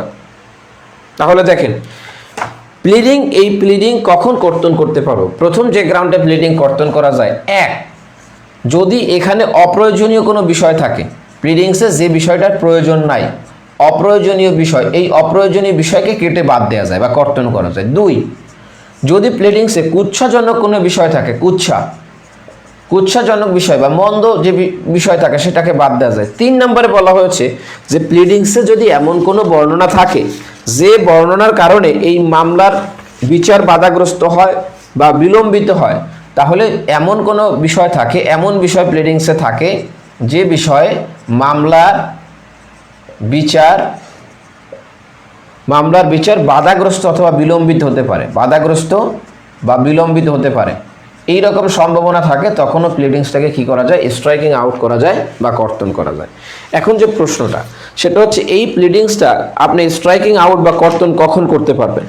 তাহলে দেখেন এই প্লিডিং কখন কর্তন করতে পারো? প্রথম যে গ্রাউন্ডে প্লিডিং কর্তন করা যায়, এক, যদি এখানে অপ্রয়োজনীয় কোনো বিষয় থাকে, প্লিডিংসে যে বিষয়টার প্রয়োজন নাই, অপ্রয়োজনীয় বিষয়, এই অপ্রয়োজনীয় বিষয়কে কেটে বাদ দেওয়া যায় বা কর্তন করা যায়। দুই, যদি প্লিডিংসে কুৎসাজনক কোনো বিষয় থাকে, কুৎসাজনক বিষয় বা মন্দ যে বিষয় থাকে সেটাকে বাদ দেওয়া যায়। 3 নম্বরে বলা হয়েছে যে প্লিডিংসে যদি এমন কোনো বর্ণনা থাকে যে বর্ণনার কারণে এই মামলার বিচার বাধাগ্রস্ত হয় বা বিলম্বিত হয়, তাহলে এমন কোনো বিষয় থাকে, এমন বিষয় প্লিডিংসে থাকে যে বিষয়ে মামলার বিচার বাধাগ্রস্ত অথবা বিলম্বিত হতে পারে, বাধাগ্রস্ত বা বিলম্বিত হতে পারে, এই রকম সম্ভাবনা থাকে, তখনও প্লিডিংসটাকে কি করা যায়? স্ট্রাইকিং আউট করা যায় বা কর্তন করা যায়। এখন যে প্রশ্নটা সেটা হচ্ছে এই প্লিডিংসটা আপনি স্ট্রাইকিং আউট বা কর্তন কখন করতে পারবেন?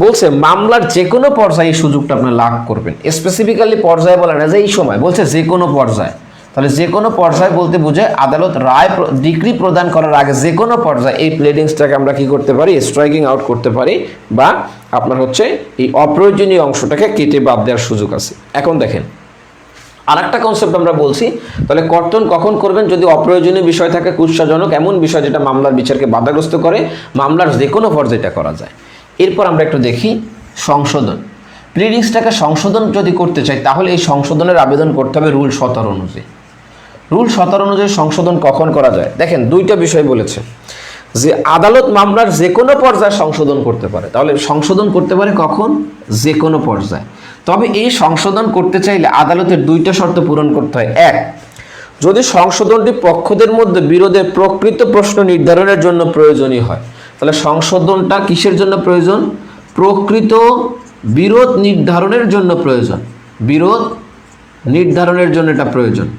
বলছে মামলার যে কোনো পর্যায়ে এই সুযোগটা আপনি লাভ করবেন। স্পেসিফিক্যালি পর্যায়ে বলে না যে এই সময়, বলছে যে কোনো পর্যায়ে। তাহলে যে কোনো পর্যায়ে বলতে বোঝায় আদালত ডিক্রি প্রদান করার আগে যে কোনো পর্যায়ে এই প্লিডিংসটাকে আমরা কি করতে পারি? স্ট্রাইকিং আউট করতে পারি, বা আপনার হচ্ছে এই অপ্রয়োজনীয় অংশটাকে কেটে বাদ দেওয়ার সুযোগ আছে। এখন দেখেন আর একটা কনসেপ্ট আমরা বলছি, তাহলে কর্তন কখন করবেন? যদি অপ্রয়োজনীয় বিষয় থাকে, কুৎসাজনক এমন বিষয় যেটা মামলার বিচারকে বাধাগ্রস্ত করে, মামলার যে কোনো পর্যায়ে এটা করা যায়। এরপর আমরা একটু দেখি সংশোধন। প্লিডিংসটাকে সংশোধন যদি করতে চাই তাহলে এই সংশোধনের আবেদন করতে হবে রুল 17 অনুযায়ী। রুল 17 অনুযায়ী সংশোধন কখন করা যায়? দেখেন দুইটা বিষয় বলেছে, যে আদালত মামলার যে কোনো পর্যায়ে সংশোধন করতে পারে। তাহলে সংশোধন করতে পারে কখন? যে কোনো পর্যায়ে। তবে এই সংশোধন করতে চাইলে আদালতের দুইটা শর্ত পূরণ করতে হয়। এক, যদি সংশোধনটি পক্ষদের মধ্যে বিরোধের প্রকৃত প্রশ্ন নির্ধারণের জন্য প্রয়োজনীয় হয়। তাহলে সংশোধনটা কিসের জন্য প্রয়োজন? প্রকৃত বিরোধ নির্ধারণের জন্য প্রয়োজন, বিরোধ নির্ধারণের জন্য এটা প্রয়োজন।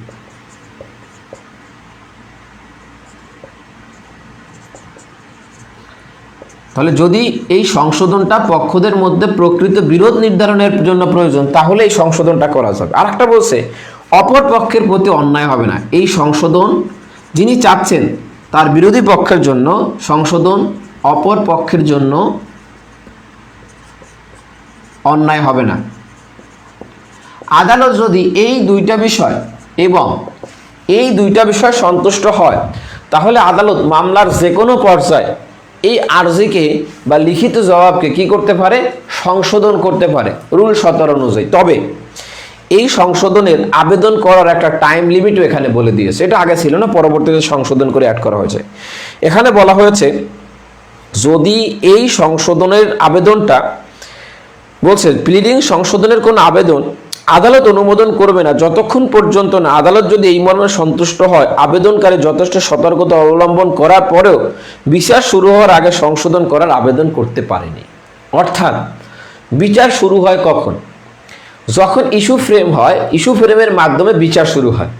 তাহলে যদি এই সংশোধনটা পক্ষদের মধ্যে প্রকৃত বিরোধ নির্ধারণের জন্য প্রয়োজন, তাহলে এই সংশোধনটা করা যাবে। আর একটা বলছে অপর পক্ষের প্রতি অন্যায় হবে না। এই সংশোধন যিনি চাচ্ছেন তার বিরোধী পক্ষের জন্য সংশোধন অপর পক্ষের জন্য অন্যায় হবে না। আদালত যদি এই দুইটা বিষয় সন্তুষ্ট হয়, তাহলে আদালত মামলার যে কোনো পর্যায়ে এই আর্জিকে বা লিখিত জবাবকে কি করতে পারে? সংশোধন করতে পারে রুল 17 অনুযায়ী। তবে এই সংশোধনের আবেদন করার একটা টাইম লিমিটও এখানে বলে দিয়েছে। এটা আগে ছিল না, পরবর্তীতে সংশোধন করে অ্যাড করা হয়েছে। এখানে বলা হয়েছে যদি এই সংশোধনের আবেদনটা, বলছে প্লিডিং সংশোধনের কোনো আবেদন আদালত অনুমোদন করবে না যতক্ষণ পর্যন্ত না আদালত যদি এই মর্মে সন্তুষ্ট হয় আবেদনকারী যথেষ্ট সতর্কতা অবলম্বন করার পরেও বিচার শুরু হওয়ার আগে সংশোধন করার আবেদন করতে পারেনি। অর্থাৎ বিচার শুরু হয় কখন? যখন ইস্যু ফ্রেম হয়, ইস্যু ফ্রেমের মাধ্যমে বিচার শুরু হয়।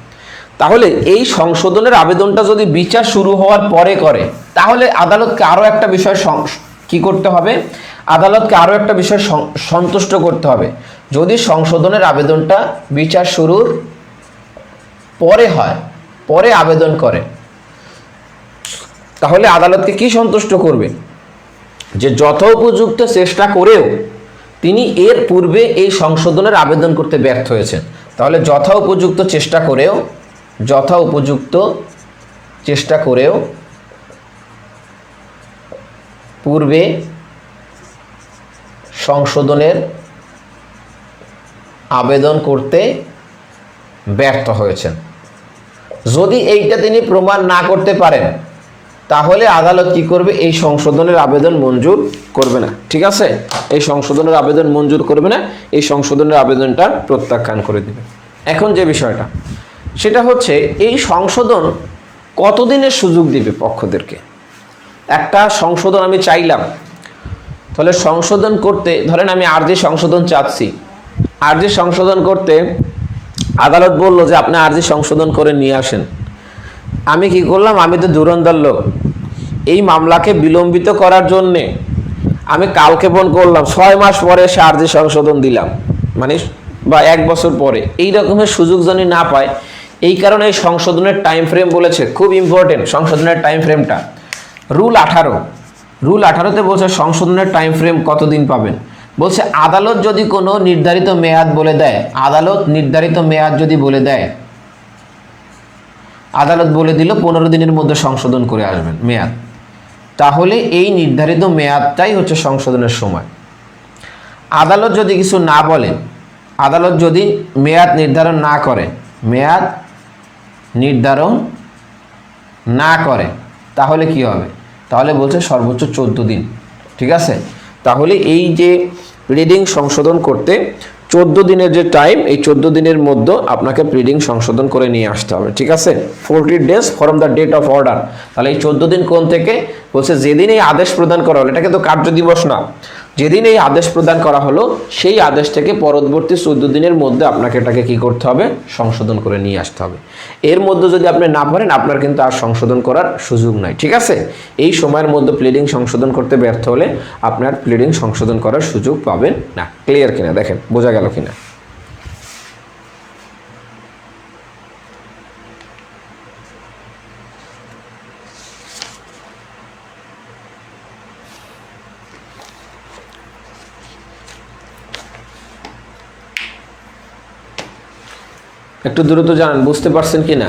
তাহলে এই সংশোধনের আবেদনটা যদি বিচার শুরু হওয়ার পরে করে, তাহলে আদালতকে আরও একটা বিষয় কি করতে হবে? আদালতকে আরও একটা বিষয় সন্তুষ্ট করতে হবে। যদি সংশোধনের আবেদনটা বিচার শুরুর পরে হয়, পরে আবেদন করে, তাহলে আদালতকে কি সন্তুষ্ট করবে? যে যথোপযুক্ত চেষ্টা করেও তিনি এর পূর্বে এই সংশোধনের আবেদন করতে ব্যর্থ হয়েছেন। তাহলে যথোপযুক্ত চেষ্টা করেও পূর্বে সংশোধনের আবেদন করতে ব্যর্থ হয়েছেন। যদি এইটা তিনি প্রমাণ না করতে পারেন তাহলে আদালত কি করবে? এই সংশোধনের আবেদন মঞ্জুর করবে না। ঠিক আছে, এই সংশোধনের আবেদন মঞ্জুর করবে না, এই সংশোধনের আবেদনটা প্রত্যাখ্যান করে দেবে। এখন যে বিষয়টা সেটা হচ্ছে এই সংশোধন কতদিনের সুযোগ দিবে পক্ষদেরকে? একটা সংশোধন আমি চাইলাম, তাহলে সংশোধন করতে ধরেন আমি আরজি সংশোধন চাচ্ছি, আরজি সংশোধন করতে আদালত বলল যে আপনি আরজি সংশোধন করে নিয়ে আসেন। আমি কি করলাম? আমি তো ধুরন্ধর লোক, এই মামলাকে বিলম্বিত করার জন্যে আমি কালক্ষেপণ করলাম, 6 মাস পরে সে আরজি সংশোধন দিলাম, মানে বা 1 বছর পরে। এই রকমের সুযোগ যদি না পায়, এই কারণে এই সংশোধনের টাইম ফ্রেম বলেছে, খুব ইম্পর্টেন্ট সংশোধনের টাইম ফ্রেমটা। রুল 18তে বলছে সংশোধনের টাইম ফ্রেম কতদিন পাবেন। বলছে আদালত যদি কোনো নির্ধারিত মেয়াদ বলে দেয়, আদালত নির্ধারিত মেয়াদ যদি বলে দেয়, আদালত বলে দিল 15 দিনের মধ্যে সংশোধন করে আসবেন মেয়াদ, তাহলে এই নির্ধারিত মেয়াদটাই হচ্ছে সংশোধনের সময়। আদালত যদি কিছু না বলে, আদালত যদি মেয়াদ নির্ধারণ না করে, মেয়াদ নির্ধারণ না করে, তাহলে কি হবে? তাহলে বলছে সর্বোচ্চ 14 দিন। ঠিক আছে, তাহলে এই যে প্লিডিং সংশোধন করতে 14 দিনের যে টাইম, এই 14 দিনের মধ্যে আপনাকে প্লিডিং সংশোধন করে নিয়ে আসতে হবে। ঠিক আছে, 40 days from the date of order. তাহলে এই 14 দিন কোন থেকে? বলছে যেদিন এই আদেশ প্রদান করা হলো, এটা কিন্তু কার্য দিবস না, যেদিন এই আদেশ প্রদান করা হলো সেই আদেশ থেকে পরবর্তী 14 দিনের মধ্যে আপনাকে এটাকে কি করতে হবে? সংশোধন করে নিয়ে আসতে হবে। এর মধ্যে যদি আপনি না পারেন, আপনার কিন্তু আর সংশোধন করার সুযোগ নাই। ঠিক আছে, এই সময়ের মধ্যে প্লিডিং সংশোধন করতে ব্যর্থ হলে আপনার প্লিডিং সংশোধন করার সুযোগ পাবেন না। ক্লিয়ার কিনা দেখেন, বোঝা গেল কিনা? একটু দ্রুত জানান, বুঝতে পারছেন কি না?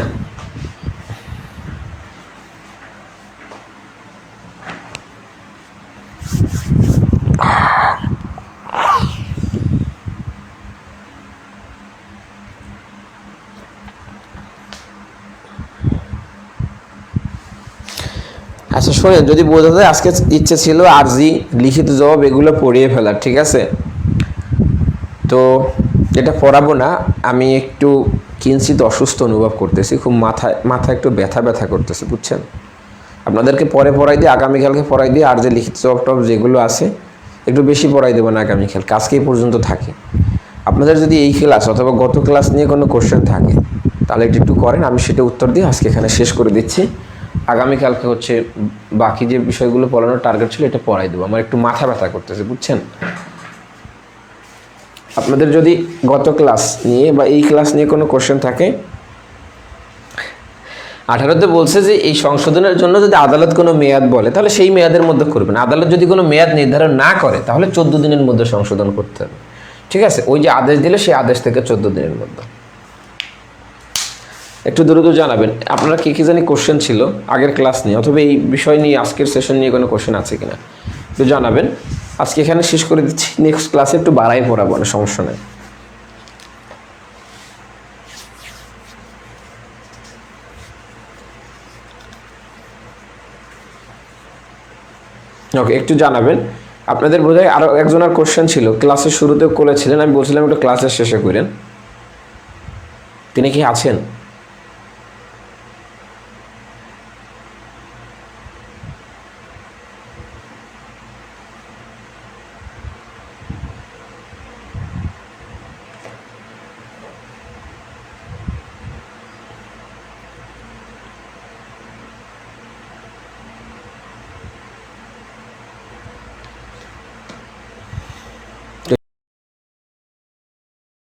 আচ্ছা শোনেন, যদি বোঝা যায়, আজকে ইচ্ছে ছিল আরজি, লিখিত জবাব এগুলো পড়িয়ে ফেলার। ঠিক আছে, তো এটা পড়াবো না। আমি একটু কিঞ্চিত অসুস্থ অনুভব করতেছি, খুব মাথা একটু ব্যথা করতেছে, বুঝছেন? আপনাদেরকে পরে পড়াই দিয়ে, আগামীকালকে পড়াই দিয়ে, আর যে লিখিত জবাব টব যেগুলো আছে একটু বেশি পড়াই দেবো না আগামীকাল, আজকে এই পর্যন্ত থাকে। আপনাদের যদি এই ক্লাস অথবা গত ক্লাস নিয়ে কোনো কোশ্চেন থাকে তাহলে একটু করেন, আমি সেটা উত্তর দিয়ে আজকে এখানে শেষ করে দিচ্ছি। আগামীকালকে হচ্ছে বাকি যে বিষয়গুলো পড়ানোর টার্গেট ছিল এটা পড়াই দেবো। আমার একটু মাথা ব্যথা করতেছে, বুঝছেন? আপনাদের যদি গত ক্লাস নিয়ে বা এই ক্লাস নিয়ে কোনো কোশ্চেন থাকে, 18তে বলছে যে এই সংশোধনের জন্য যদি আদালত কোনো মেয়াদ বলে তাহলে সেই মেয়াদের মধ্যে করবেন। আদালত যদি কোনো মেয়াদ নির্ধারণ না করে তাহলে 14 দিনের মধ্যে সংশোধন করতে হবে। ঠিক আছে, ওই যে আদেশ দিলে সেই আদেশ থেকে 14 দিনের মধ্যে। একটু দ্রুত জানাবেন আপনারা কি জানি কোশ্চেন ছিল আগের ক্লাস নিয়ে, অথবা এই বিষয় নিয়ে আজকের সেশন নিয়ে কোনো কোশ্চেন আছে কিনা একটু জানাবেন। আজকে এখানে শেষ করে দিচ্ছি, নেক্সট ক্লাসে একটু বাড়াই পড়াবো, না সমস্যা নেই। ওকে, একটু জানাবেন। আপনাদের বোধহয় আরও একজনের কোশ্চেন ছিল, ক্লাসের শুরুতেও করেছিলেন, আমি বলছিলাম একটু ক্লাসের শেষে করেন। তিনি কি আছেন?